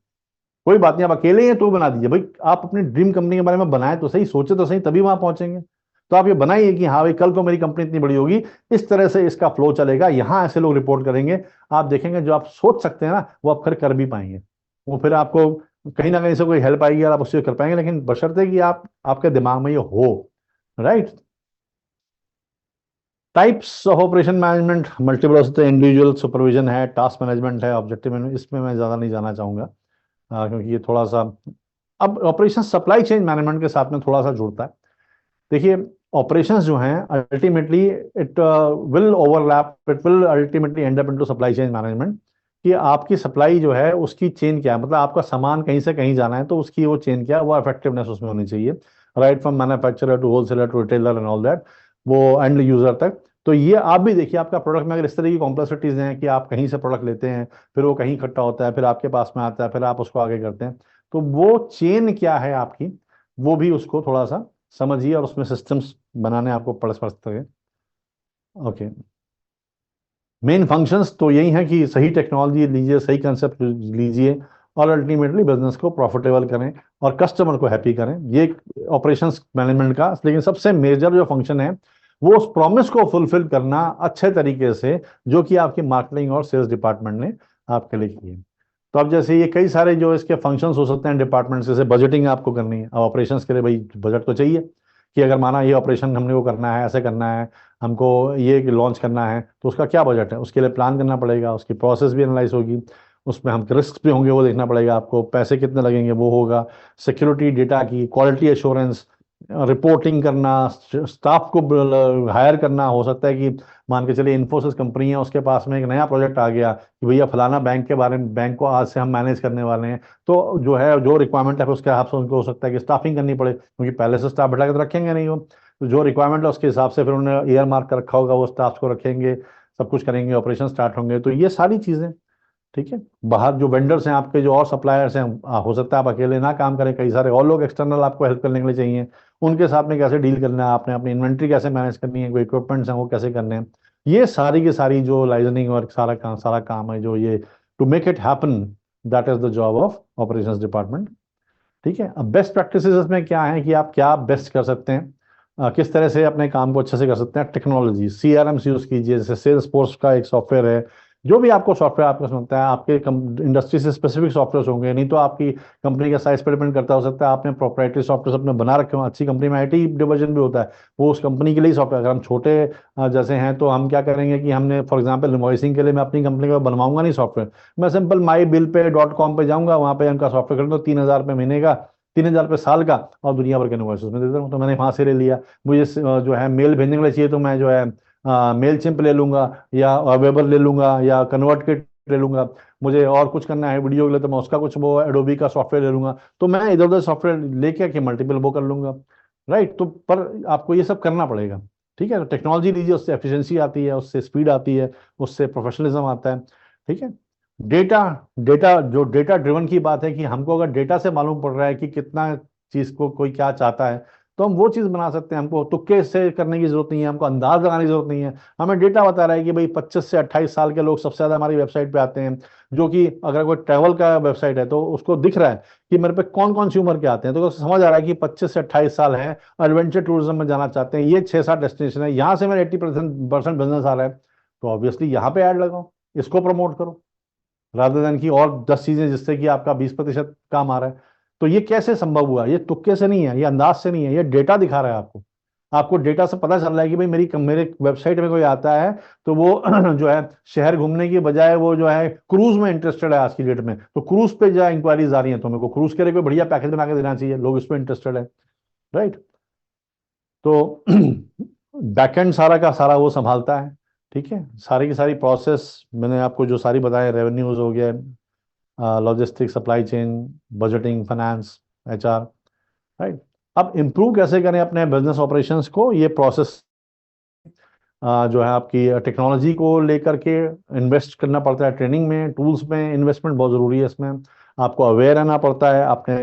कोई बात नहीं, आप अकेले हैं तो बना दीजिए भाई, आप अपनी ड्रीम कंपनी के बारे में बनाए तो सही, सोचे तो सही, तभी वहां पहुंचेंगे। तो आप ये बनाइए कि हाँ भाई कल को मेरी कंपनी इतनी बड़ी होगी, इस तरह से इसका फ्लो चलेगा, यहाँ ऐसे लोग रिपोर्ट करेंगे। आप देखेंगे जो आप सोच सकते हैं ना, वो आप फिर कर भी पाएंगे। वो फिर आपको कहीं ना कहीं से कोई हेल्प आएगी और आप उससे कर पाएंगे, लेकिन बशर्ते कि आप, आपके दिमाग में ये हो, right. Types of operation management multiple हो सकते हैं, इंडिविजुअल सुपरविजन है, टास्क मैनेजमेंट है, ऑब्जेक्टिव मैनेजमेंट, इसमें मैं ज़्यादा नहीं जाना चाहूँगा क्योंकि ये थोड़ा सा अब ऑपरेशन सप्लाई चेन मैनेजमेंट के साथ में थोड़ा सा जुड़ता है। देखिए ऑपरेशंस जो हैं ultimately it will overlap, it will ultimately and up into supply chain management, कि आपकी सप्लाई जो है उसकी चेन क्या है, मतलब आपका सामान कहीं से कहीं जाना है तो उसकी वो चेन क्या है, वो इफेक्टिवनेस उसमें होनी चाहिए, right from manufacturer to wholesaler to retailer and all that, वो एंड यूजर तक। तो ये आप भी देखिए आपका प्रोडक्ट में अगर इस तरह की कॉम्प्लेक्सिटीज हैं कि आप कहीं से प्रोडक्ट लेते हैं, फिर वो कहीं इकट्ठा होता है, फिर आपके पास में आता है, फिर आप उसको आगे करते हैं, तो वो चेन क्या है आपकी, वो भी उसको थोड़ा सा समझिए और उसमें सिस्टम्स बनाने आपको पड़ सकते हैं। ओके, मेन फंक्शंस तो यही है कि सही टेक्नोलॉजी लीजिए, सही कंसेप्ट लीजिए और अल्टीमेटली बिजनेस को प्रॉफिटेबल करें और कस्टमर को हैप्पी करें, ये ऑपरेशंस मैनेजमेंट का। लेकिन सबसे मेजर जो फंक्शन है वो उस प्रॉमिस को फुलफिल करना अच्छे तरीके से, जो कि आपकी मार्केटिंग और सेल्स डिपार्टमेंट ने आपके लिए की है। तो अब जैसे ये कई सारे जो इसके फंक्शंस हो सकते हैं डिपार्टमेंट, जैसे बजटिंग आपको करनी है, अब ऑपरेशंस के लिए भाई बजट तो चाहिए, कि अगर माना ये ऑपरेशन हमने को करना है, ऐसे करना है, हमको ये लॉन्च करना है, तो उसका क्या बजट है, उसके लिए प्लान करना पड़ेगा, उसकी प्रोसेस भी एनालाइज होगी, उसमें हम रिस्क भी होंगे वो देखना पड़ेगा आपको, पैसे कितने लगेंगे वो होगा, सिक्योरिटी डेटा की, क्वालिटी एश्योरेंस, रिपोर्टिंग करना, स्टाफ को हायर करना। हो सकता है कि मान के चलिए इन्फोसिस कंपनी है, उसके पास में एक नया प्रोजेक्ट आ गया कि भैया फलाना बैंक के बारे में, बैंक को आज से हम मैनेज करने वाले हैं, तो जो है जो रिक्वायरमेंट है उसके हिसाब से उनको हो सकता है कि स्टाफिंग करनी पड़े, क्योंकि पहले से स्टाफ बैठा के तो रखेंगे नहीं वो, तो जो रिक्वायरमेंट है उसके हिसाब से फिर उन्होंने ईयर मार्क कर रखा होगा, वो स्टाफ को रखेंगे, सब कुछ करेंगे, ऑपरेशन स्टार्ट होंगे, तो ये सारी चीजें। ठीक है, बाहर जो वेंडर्स हैं आपके, जो और सप्लायर्स हैं, हो सकता है आप अकेले ना काम करें, कई सारे और लोग एक्सटर्नल आपको हेल्प करने के लिए चाहिए, उनके साथ में कैसे डील करना है आपने, अपनी इन्वेंट्री कैसे मैनेज करनी है, कोई इक्विपमेंट्स हैं वो कैसे करने हैं, ये सारी की सारी जो लाइजनिंग और सारा काम है जो ये to make it happen, that is the job of operations department. ठीक है, अब बेस्ट प्रैक्टिसेस इसमें क्या है कि आप क्या बेस्ट कर सकते हैं, किस तरह से अपने काम को अच्छे से कर सकते हैं, टेक्नोलॉजी सीआरएम यूज कीजिए, जैसे सेल्स फोर्स का एक सॉफ्टवेयर है, जो भी आपको सॉफ्टवेयर आपको समझता है, आपके इंडस्ट्री से स्पेसिफिक सॉफ्टवेयर होंगे, नहीं तो आपकी कंपनी का साइज पर डिपेंड करता, हो सकता है आपने प्रोप्राइटरी सॉफ्टवेयर अपने बना रखे हो, अच्छी कंपनी में आईटी डिवीजन भी होता है, वो उस कंपनी के लिए सॉफ्टवेयर, अगर हम छोटे जैसे हैं तो हम क्या करेंगे कि हमने फॉर एग्जाम्पल इनवॉइसिंग के लिए मैं अपनी कंपनी का बनवाऊंगा नहीं सॉफ्टवेयर, मैं simple my bill pay .com पे जाऊंगा, वहां पे उनका सॉफ्टवेयर खरीदूंगा 3,000 रुपये महीने का, 3,000 रुपये साल का, और दुनिया भर के इनवॉइस उसमें दे देता हूँ, तो मैंने वहां से ले लिया। मुझे जो है मेल भेजने के लिए चाहिए तो मैं जो है मेल चिंप ले लूंगा, या वेबर ले लूंगा, या कन्वर्ट किट ले लूंगा, मुझे और कुछ करना है वीडियो के लिए तो मैं उसका कुछ वो एडोबी का सॉफ्टवेयर ले लूंगा, तो मैं इधर उधर सॉफ्टवेयर लेके कि मल्टीपल वो कर लूंगा, राइट। तो पर आपको ये सब करना पड़ेगा। ठीक है, तो टेक्नोलॉजी लीजिए, उससे एफिशिएंसी आती है, उससे स्पीड आती है, उससे प्रोफेशनलिज्म आता है। ठीक है, डेटा, डेटा ड्रिवन की बात है कि हमको अगर डेटा से मालूम पड़ रहा है कि कितना चीज को कोई क्या चाहता है, तो हम वो चीज बना सकते हैं, हमको तुक्के से करने की जरूरत नहीं है, हमको अंदाज लगाने की जरूरत नहीं है, हमें डेटा बता रहा है कि भाई 25 से 28 साल के लोग सबसे ज्यादा हमारी वेबसाइट पे आते हैं, जो कि अगर कोई ट्रैवल का वेबसाइट है तो उसको दिख रहा है कि मेरे पे कौन कौन सी उम्र के आते हैं, तो समझ आ रहा है कि 25 से 28 साल है, एडवेंचर टूरिज्म में जाना चाहते हैं, ये 6-7 डेस्टिनेशन है, यहाँ से मेरा 80% बिजनेस आ रहा है, तो ऑब्वियसली यहाँ पे ऐड लगाओ, इसको प्रमोट करो, रादर देन की और 10 चीजें जिससे कि आपका 20% काम आ रहा है। तो ये कैसे संभव हुआ, ये तुक्के से नहीं है, ये अंदाज से नहीं है, ये डेटा दिखा रहा है आपको, आपको डेटा से पता चल रहा है कि भाई मेरे वेबसाइट में कोई आता है तो वो जो है शहर घूमने की बजाय वो जो है क्रूज में इंटरेस्टेड है आज की डेट में, तो क्रूज पे जो इंक्वायरीज आ रही है, तो मेरे को क्रूज के लिए कोई बढ़िया पैकेज बना के देना चाहिए, लोग इस पे इंटरेस्टेड है, राइट। तो बैकएंड सारा का सारा वो संभालता है। ठीक है, सारी की सारी प्रोसेस मैंने आपको जो सारी बताए, रेवेन्यूज हो गया, logistics, supply chain, budgeting, finance, HR, right. अब इम्प्रूव कैसे करें अपने बिजनेस ऑपरेशंस को, ये प्रोसेस जो है आपकी टेक्नोलॉजी को लेकर के इन्वेस्ट करना पड़ता है, ट्रेनिंग में, टूल्स में इन्वेस्टमेंट बहुत ज़रूरी है, इसमें आपको अवेयर रहना पड़ता है, आपने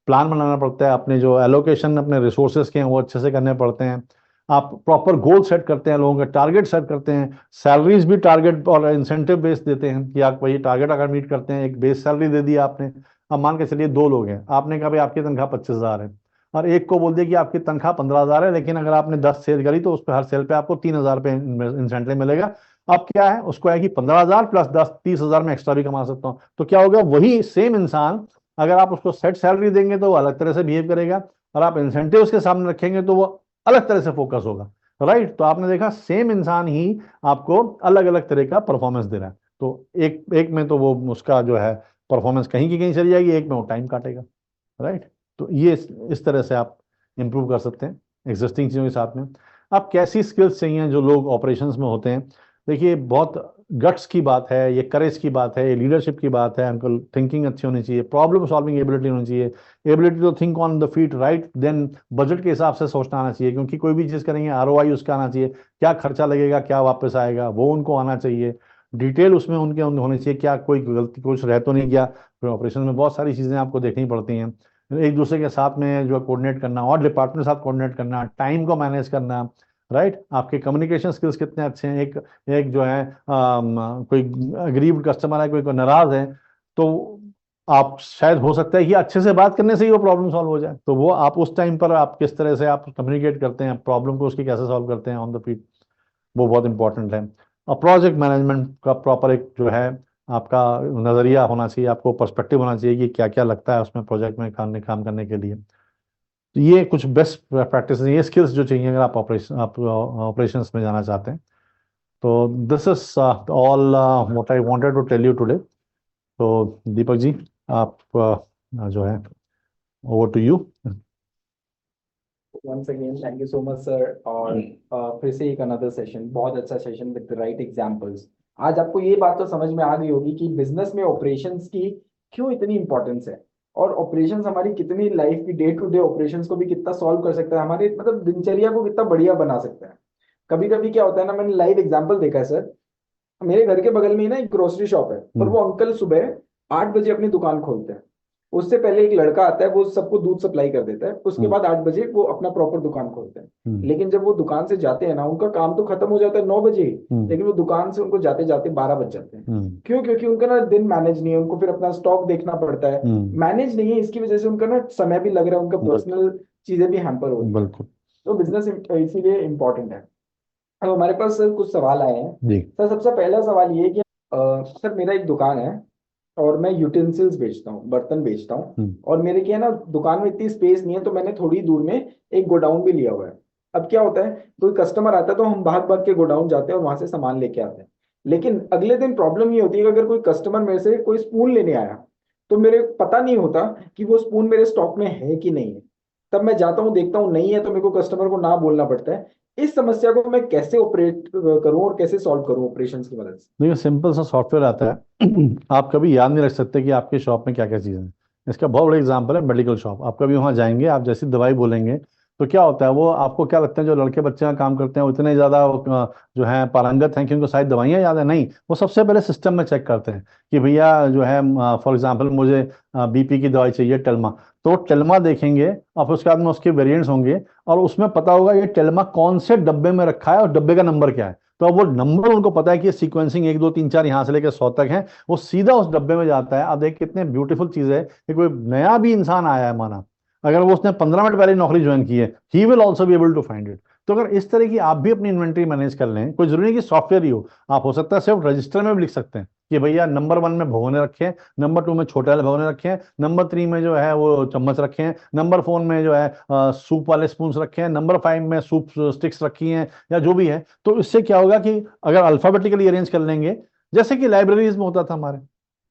प्लान बनाना पड़ता है, अपने जो एलोकेशन अपने रिसोर्सेज के हैं वो अच्छे से करने पड़ते हैं, आप प्रॉपर गोल सेट करते हैं, लोगों के टारगेट सेट करते हैं, सैलरीज भी टारगेट और इंसेंटिव बेस देते हैं कि आप वही टारगेट अगर मीट करते हैं, एक बेस सैलरी दे दी आपने। अब मान के चलिए 2 लोग हैं, आपने कहा भाई आपकी तनख्वाह 25,000 है, और एक को बोल दिया कि आपकी तनख्वाह 15,000 है, लेकिन अगर आपने 10 सेल करी तो उस पर हर सेल पे आपको 3,000 रुपये इंसेंटिव मिलेगा। अब क्या है, उसको है कि 15,000 प्लस 10, 30,000 में एक्स्ट्रा भी कमा सकता हूँ, तो क्या होगा, वही सेम इंसान अगर आप उसको सेट सैलरी देंगे तो वो अलग तरह से बिहेव करेगा, और आप इंसेंटिव उसके सामने रखेंगे तो वो अलग तरह से फोकस होगा, राइट। तो आपने देखा सेम इंसान ही आपको अलग अलग तरह का परफॉर्मेंस दे रहा है। तो एक एक में तो वो उसका जो है परफॉर्मेंस कहीं की कहीं चली जाएगी, एक में वो टाइम काटेगा। राइट। तो ये इस तरह से आप इंप्रूव कर सकते हैं एग्जिस्टिंग चीज़ों के साथ में। आप कैसी स्किल्स चाहिए जो लोग ऑपरेशंस में होते हैं, देखिए बहुत गट्स की बात है, ये करेज की बात है, ये लीडरशिप की बात है, उनको थिंकिंग अच्छी होनी चाहिए, प्रॉब्लम सॉल्विंग एबिलिटी होनी चाहिए, ability to think on the feet, right. Then budget के हिसाब से सोचना आना चाहिए, क्योंकि कोई भी चीज़ करेंगे आरओआई उसका आना चाहिए, क्या खर्चा लगेगा क्या वापस आएगा वो उनको आना चाहिए। डिटेल उसमें उनके होनी चाहिए, क्या कोई गलती कुछ रह तो नहीं गया। फिर ऑपरेशन में बहुत सारी चीज़ें आपको देखनी पड़ती हैं, एक दूसरे के साथ में जो कोऑर्डिनेट करना और डिपार्टमेंट के साथ कोऑर्डिनेट करना, टाइम को मैनेज करना। राइट। आपके कम्युनिकेशन स्किल्स कितने अच्छे हैं, एक एक जो है कोई अग्रीव्ड कस्टमर है, कोई नाराज है, तो आप शायद हो सकता है कि अच्छे से बात करने से ही वो प्रॉब्लम सॉल्व हो जाए। तो वो आप उस टाइम पर आप किस तरह से आप कम्युनिकेट करते हैं, प्रॉब्लम को उसकी कैसे सॉल्व करते हैं ऑन द फील्ड, वो बहुत इंपॉर्टेंट है। और प्रोजेक्ट मैनेजमेंट का प्रॉपर एक जो है आपका नज़रिया होना चाहिए, आपको पर्सपेक्टिव होना चाहिए कि क्या क्या लगता है उसमें प्रोजेक्ट में काम करने के लिए। तो ये कुछ बेस्ट प्रैक्टिस, ये स्किल्स जो चाहिए अगर आप ऑपरेशंस में जाना चाहते हैं। तो this is all what I wanted to tell you today. तो दीपक जी, आप जो है over to you. Once again thank you so much sir. और फिर से एक अनदर सेशन, बहुत अच्छा सेशन विद राइट एग्जांपल्स। आज आपको ये बात तो समझ में आ गई होगी कि बिजनेस में ऑपरेशंस की क्यों इतनी इंपॉर्टेंस है, और ऑपरेशंस हमारी कितनी लाइफ की डे टू डे ऑपरेशंस को भी कितना सॉल्व कर सकता है, हमारे मतलब दिनचर्या को कितना बढ़िया बना सकता है। कभी कभी क्या होता है ना, मैंने लाइव एग्जाम्पल देखा है सर। मेरे घर के बगल में ही ना एक ग्रोसरी शॉप है, और वो अंकल सुबह 8 बजे अपनी दुकान खोलते हैं। उससे पहले एक लड़का आता है, वो सबको दूध सप्लाई कर देता है, उसके बाद 8 बजे वो अपना प्रॉपर दुकान खोलते हैं। लेकिन जब वो दुकान से जाते हैं ना, उनका काम तो खत्म हो जाता है 9 बजे ही, लेकिन वो दुकान से उनको जाते जाते 12 बज जाते हैं। क्यों? क्योंकि उनका ना दिन मैनेज नहीं है, उनको फिर अपना स्टॉक देखना पड़ता है, मैनेज नहीं है, इसकी वजह से उनका ना समय भी लग रहा है, उनका पर्सनल चीजें भी हैम्पर हो रही है। बिल्कुल। तो बिजनेस इसीलिए इम्पोर्टेंट है। अब हमारे पास सर कुछ सवाल आए हैं। जी। सर सबसे पहला सवाल ये है कि सर मेरा एक दुकान है, और मैं यूटेंसिल्स बेचता हूँ, बर्तन बेचता हूँ, और मेरे क्या है ना, दुकान में इतनी स्पेस नहीं है, तो मैंने थोड़ी दूर में एक गोडाउन भी लिया हुआ है। अब क्या होता है, कोई कस्टमर आता है तो हम भाग भाग के गोडाउन जाते हैं और वहां से सामान लेके आते हैं। लेकिन अगले दिन प्रॉब्लम ये होती है कि अगर कोई कस्टमर मेरे से कोई स्पून लेने आया, तो मेरे पता नहीं होता कि वो स्पून मेरे स्टॉक में है कि नहीं है। तब मैं जाता हूँ, देखता हूँ नहीं है, तो मेरे को कस्टमर को ना बोलना पड़ता है। इस समस्या को मैं कैसे ऑपरेट करूं और कैसे सॉल्व करूं ऑपरेशंस की मदद से? देखिए सिंपल सा सॉफ्टवेयर आता है आप कभी याद नहीं रख सकते कि आपके शॉप में क्या क्या चीज़ें हैं। इसका बहुत बड़ा एग्जांपल है मेडिकल शॉप। आप कभी वहाँ जाएंगे, आप जैसी दवाई बोलेंगे तो क्या होता है, वो आपको क्या लगता है जो लड़के बच्चे का काम करते हैं वो इतने ज़्यादा जो है पारंगत हैं कि उनको सारी दवाइयाँ याद है? नहीं, वो सबसे पहले सिस्टम में चेक करते हैं कि भैया जो है फॉर एग्जाम्पल मुझे बीपी की दवाई चाहिए टेल्मा, तो टेल्मा देखेंगे और फिर उसके बाद में उसके वेरिएंट्स होंगे और उसमें पता होगा ये टेल्मा कौन से डब्बे में रखा है और डब्बे का नंबर क्या है। तो अब वो नंबर उनको पता है कि सीक्वेंसिंग 1 2 3 4 यहाँ से लेकर 100 तक है, वो सीधा उस डब्बे में जाता है। अब देख कितने ब्यूटीफुल चीज है कि कोई नया भी इंसान आया है माना, अगर वो उसने 15 मिनट पहले नौकरी ज्वाइन की है, he will also be able to find it. तो अगर इस तरह की आप भी अपनी इन्वेंट्री मैनेज कर लें, कोई जरूरी नहीं कि सॉफ्टवेयर ही हो, आप हो सकता है सिर्फ रजिस्टर में भी लिख सकते हैं कि भैया नंबर 1 में भगोने रखे हैं, नंबर 2 में छोटे वाले भगोने रखे हैं, नंबर 3 में जो है वो चम्मच रखे हैं, नंबर 4 में जो है सूप वाले स्पून रखे हैं, नंबर 5 में सूप स्टिक्स रखी हैं, या जो भी है। तो इससे क्या होगा कि अगर अल्फाबेटिकली अरेंज कर लेंगे, जैसे कि लाइब्रेरीज में होता था हमारे,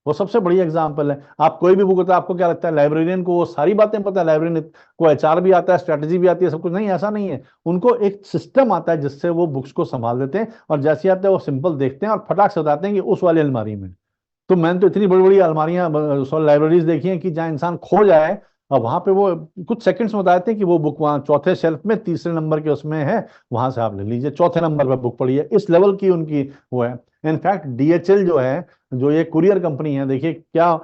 वो सबसे बढ़िया एग्जाम्पल है। आप कोई भी बुक होता है, आपको क्या लगता है लाइब्रेरियन को वो सारी बातें पता है? लाइब्रेरियन को एचआर भी आता है, स्ट्रैटेजी भी आती है, सब कुछ? नहीं, ऐसा नहीं है। उनको एक सिस्टम आता है जिससे वो बुक्स को संभाल देते हैं, और जैसे आते हैं वो सिंपल देखते हैं और फटाक से बताते हैं कि उस वाली अलमारी में। तो मैंने तो इतनी बड़ी बड़ी अलमारियां लाइब्रेरीज देखी हैं कि जहाँ इंसान खो जाए और वहां पे वो कुछ सेकंड्स में बताते हैं कि वो बुक वहाँ चौथे शेल्फ में तीसरे नंबर के उसमें है, वहां से आप ले लीजिए, चौथे नंबर पर बुक पड़ी है। इस लेवल की उनकी वो है। इनफैक्ट डीएचएल जो है, जो ये कुरियर कंपनी है, देखिए क्या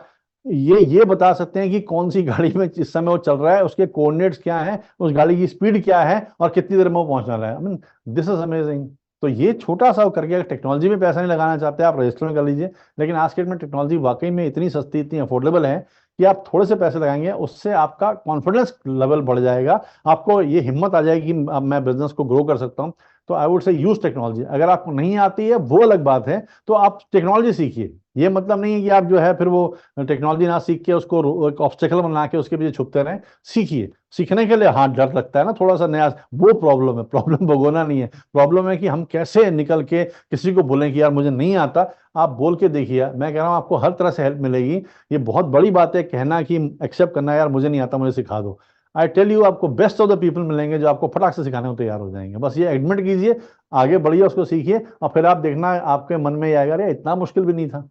ये बता सकते हैं कि कौन सी गाड़ी में इस समय वो चल रहा है, उसके कोऑर्डिनेट्स क्या है, उस गाड़ी की स्पीड क्या है और कितनी देर में वो पहुंचने वाला है। I mean this is amazing. तो ये छोटा सा करके, अगर टेक्नोलॉजी में पैसा नहीं लगाना चाहते आप रजिस्टर में कर लीजिए। लेकिन आज के डेट में टेक्नोलॉजी वाकई में इतनी सस्ती, इतनी अफोर्डेबल है कि आप थोड़े से पैसे लगाएंगे, उससे आपका कॉन्फिडेंस लेवल बढ़ जाएगा, आपको ये हिम्मत आ जाएगी कि अब मैं बिजनेस को ग्रो कर सकता हूँ। तो I would say use technology. अगर आपको नहीं आती है वो अलग बात है, तो आप टेक्नोलॉजी सीखिए। ये मतलब नहीं है कि आप जो है फिर वो टेक्नोलॉजी ना सीख के उसको एक ऑब्स्टेकल बना के उसके पीछे छुपते रहें। सीखिए। सीखने के लिए हाँ डर लगता है ना थोड़ा सा नया, वो प्रॉब्लम है। प्रॉब्लम भगोना नहीं है, प्रॉब्लम है कि हम कैसे निकल के किसी को बोलें कि यार मुझे नहीं आता। आप बोल के देखिए, मैं कह रहा हूँ आपको हर तरह से हेल्प मिलेगी। ये बहुत बड़ी बात है कहना कि एक्सेप्ट करना, यार मुझे नहीं आता मुझे सिखा दो। आई टेल यू, आपको बेस्ट ऑफ द पीपल मिलेंगे जो आपको फटाक से सिखाने को तैयार हो जाएंगे। बस ये एडमिट कीजिए, आगे बढ़िए, उसको सीखिए, और फिर आप देखना आपके मन में ये आएगा अरे इतना मुश्किल भी नहीं था।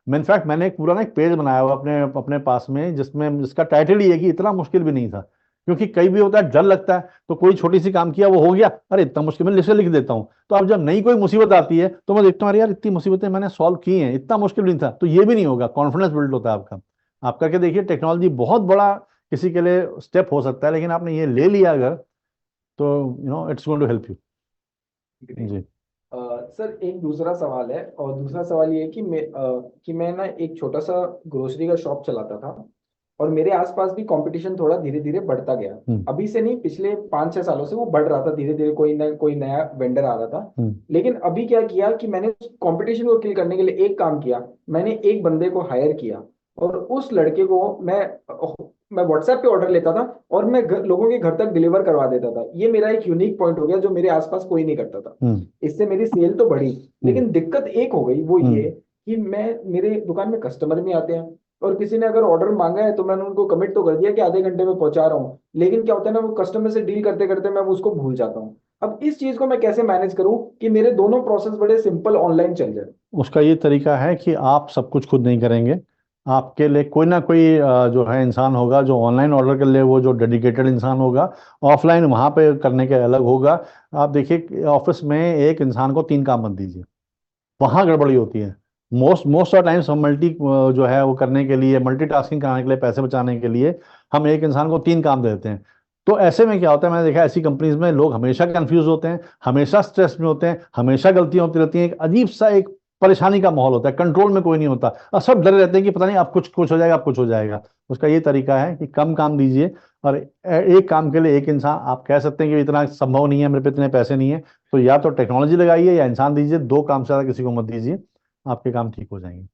मैं इनफैक्ट मैंने एक पूरा ना एक पेज बनाया हुआ अपने अपने पास में, जिसमें जिसका टाइटल ही है कि इतना मुश्किल भी नहीं था। क्योंकि कई भी होता है डर लगता है, तो कोई छोटी सी काम किया वो हो गया, अरे इतना मुश्किल, मैं लिख देता हूँ। तो अब जब नई कोई मुसीबत आती है तो मैं देखता हूँ अरे यार इतनी मुसीबतें मैंने सॉल्व की हैं, इतना मुश्किल नहीं था। तो ये भी नहीं होगा, कॉन्फिडेंस बिल्ड होता है आपका। आप करके देखिए, टेक्नोलॉजी बहुत बड़ा किसी के लिए स्टेप हो सकता है, लेकिन आपने ये ले लिया अगर, तो it's going to help you. Great. जी। सर एक दूसरा सवाल है, और दूसरा सवाल ये है कि मैं ना एक छोटा सा ग्रोसरी का शॉप चलाता था, और मेरे आसपास भी कंपटीशन थोड़ा धीरे धीरे बढ़ता गया। हम्म। अभी से नहीं, पिछले 5-6 सालों से वो बढ़ रहा था धीरे धीरे, कोई नया वेंडर आ रहा था। हम्म। लेकिन अभी क्या किया कि मैंने उस कंपटीशन को किल करने के लिए एक काम किया। मैंने एक बंदे को हायर किया, और उस लड़के को मैं व्हाट्सएप पे ऑर्डर लेता था, और मैं लोगों के घर तक डिलीवर करवा देता था। ये मेरा एक यूनिक पॉइंट हो गया जो मेरे आसपास कोई नहीं करता था। हम्म। इससे मेरी सेल तो बढ़ी, हम्म। लेकिन दिक्कत एक हो गई, वो ये हम्म। कि मेरे दुकान में कस्टमर भी आते हैं, और किसी ने अगर ऑर्डर मांगा है तो मैंने उनको कमिट तो कर दिया कि आधे घंटे में पहुंचा रहा हूँ, लेकिन क्या होता है ना, वो कस्टमर से डील करते करते मैं उसको भूल जाता हूँ। अब इस चीज को मैं कैसे मैनेज करूं कि मेरे दोनों प्रोसेस बड़े सिंपल ऑनलाइन चल जाए? उसका ये तरीका है कि आप सब कुछ खुद नहीं करेंगे। आपके लिए कोई ना कोई जो है इंसान होगा जो ऑनलाइन ऑर्डर कर ले, वो जो डेडिकेटेड इंसान होगा। ऑफलाइन वहाँ पे करने के अलग होगा। आप देखिए ऑफिस में एक इंसान को 3 काम मत दीजिए, वहाँ गड़बड़ी होती है। मोस्ट मोस्ट ऑफ टाइम्स हम जो है वो करने के लिए, मल्टीटास्किंग कराने के लिए, पैसे बचाने के लिए हम एक इंसान को 3 काम दे देते हैं। तो ऐसे में क्या होता है, मैंने देखा है ऐसी कंपनीज में लोग हमेशा कंफ्यूज होते हैं, हमेशा स्ट्रेस में होते हैं, हमेशा गलतियां होती रहती हैं, एक अजीब सा एक परेशानी का माहौल होता है, कंट्रोल में कोई नहीं होता, और सब डरे रहते हैं कि पता नहीं अब कुछ कुछ हो जाएगा, अब कुछ हो जाएगा। उसका ये तरीका है कि कम काम दीजिए, और एक काम के लिए एक इंसान। आप कह सकते हैं कि इतना संभव नहीं है, मेरे पे इतने पैसे नहीं है, तो या तो टेक्नोलॉजी लगाइए या इंसान दीजिए, 2 काम से ज्यादा किसी को मत दीजिए, आपके काम ठीक हो जाएंगे।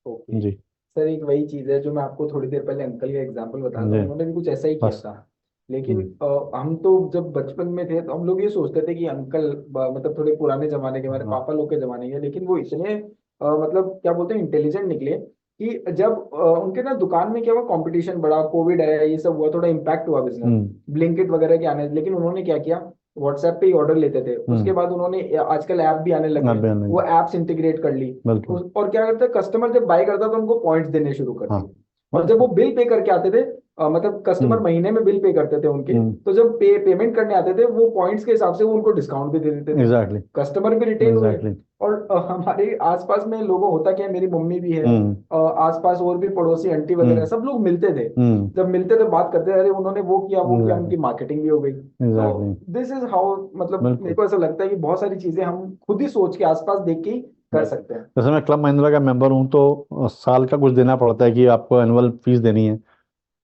ओके। जी। सर एक वही चीज है जो मैं आपको थोड़ी देर पहले अंकल का एग्जांपल बताया था, जी। उन्होंने भी कुछ ऐसा ही किया बस। था। लेकिन हम्म। हम तो जब बचपन में थे तो हम लोग ये सोचते थे कि अंकल मतलब थोड़े पुराने जमाने के, हमारे हाँ। पापा लोग के जमाने के, लेकिन वो इतने मतलब क्या बोलते हैं, इंटेलिजेंट निकले कि जब उनके ना दुकान में क्या हुआ, कंपटीशन बढ़ा, कोविड आया, ये सब हुआ, थोड़ा इम्पैक्ट हुआ बिजनेस, हम्म। ब्लिंकिट वगैरह के आने, लेकिन उन्होंने क्या किया, व्हाट्सएप पे ही ऑर्डर लेते थे। उसके हम्म। बाद उन्होंने आजकल ऐप भी आने लगे आप हैं, बयान वो नहीं। एप्स इंटीग्रेट कर ली। बिल्कुल। और क्या करता है, कस्टमर जब बाय करता तो उनको पॉइंट्स देने शुरू कर हाँ। दिए। और बस। जब वो बिल पे करके आते थे, मतलब कस्टमर हम्म। महीने में बिल पे करते थे उनके, हम्म। तो जब पेमेंट करने आते थे वो पॉइंट्स के हिसाब से वो उनको डिस्काउंट भी दे देते थे। एग्जैक्टली। कस्टमर भी रिटेन हुए। एग्जैक्टली। और हमारे आसपास में लोगों, होता क्या है, मेरी मम्मी भी है, हम्म। आसपास और भी पड़ोसी आंटी वगैरह हम्म। सब लोग मिलते थे। हम्म। जब मिलते थे बात करते थे, अरे उन्होंने वो किया, एग्जैक्टली। उनकी मार्केटिंग भी हो गई। तो एग्जैक्टली। दिस इज हाउ, मतलब मेरे बिल्कुल। को ऐसा लगता है कि बहुत सारी चीजें हम खुद ही सोच के आसपास देख के ही कर बिल्कुल। सकते हैं। जैसे मैं क्लब महिंद्रा का मेंबर हूँ, तो साल का कुछ देना पड़ता है कि आपको एनुअल फीस देनी है।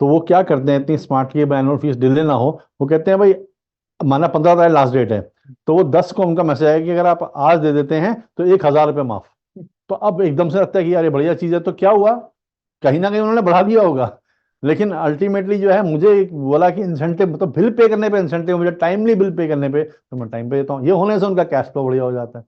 तो वो क्या करते हैं, इतनी स्मार्ट की एनुअल फीस डिले ना हो, वो कहते हैं भाई माना 15 तारीख लास्ट डेट है, तो वो 10 को उनका मैसेज आएगा कि अगर आप आज दे देते हैं तो 1,000 रुपये माफ। तो अब एकदम से लगता है कि यार ये बढ़िया चीज़ है, तो क्या हुआ, कहीं ना कहीं उन्होंने बढ़ा दिया होगा। लेकिन अल्टीमेटली जो है मुझे एक बोला कि इंसेंटिव, मतलब बिल पे करने पे इंसेंटिव, मुझे टाइमली बिल पे करने पे, तो मैं टाइम पे देता हूँ, ये होने से उनका कैश फ्लो बढ़िया हो जाता है।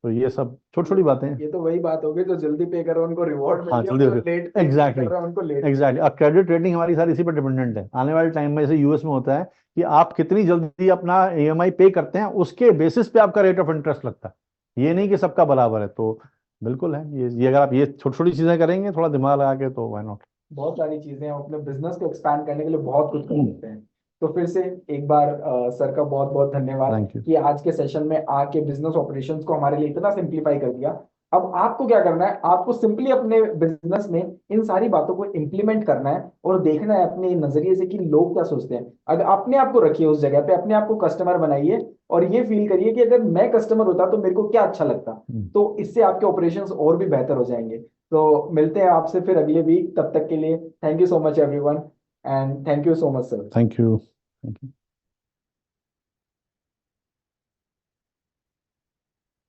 तो ये सब छोटी छोटी बातें हैं। ये तो वही बात होगी, जो जल्दी पे कर रहा है उनको रिवॉर्ड मिल हाँ गया, जल्दी जो हो लेट गई। पे एग्जैक्टली। कर रहा है उनको लेट मिल एग्जैक्टली। गया। और क्रेडिट रेटिंग हमारी सारी इसी पर डिपेंडेंट है। आने वाले टाइम में जैसे यूएस में होता है कि आप कितनी जल्दी अपना ईएमआई पे करते हैं, उसके बेसिस पे आपका रेट ऑफ इंटरेस्ट लगता है। ये नहीं कि सबका बराबर है। तो बिल्कुल है ये अगर आप ये छोटी छोटी चीजें करेंगे थोड़ा दिमाग लगा के, तो व्हाई नॉट। बहुत सारी चीजें हम अपने बिजनेस को एक्सपैंड करने के लिए बहुत कुछ कर सकते हैं। तो फिर से एक बार सर का बहुत बहुत धन्यवाद थैंक यू। कि आज के सेशन में आके बिजनेस ऑपरेशंस को हमारे लिए इतना सिंप्लीफाई कर दिया। अब आपको क्या करना है, आपको सिंपली अपने बिजनेस में इन सारी बातों को इम्प्लीमेंट करना है, और देखना है अपने नजरिए से कि लोग क्या सोचते हैं। अगर अपने आप को रखिए उस जगह पे, अपने आप को कस्टमर बनाइए, और ये फील करिए कि अगर मैं कस्टमर होता तो मेरे को क्या अच्छा लगता। तो इससे आपके ऑपरेशंस और भी बेहतर हो जाएंगे। तो मिलते हैं आपसे फिर अगले वीक, तब तक के लिए thank you so much everyone, and thank you so much sir. Thank you.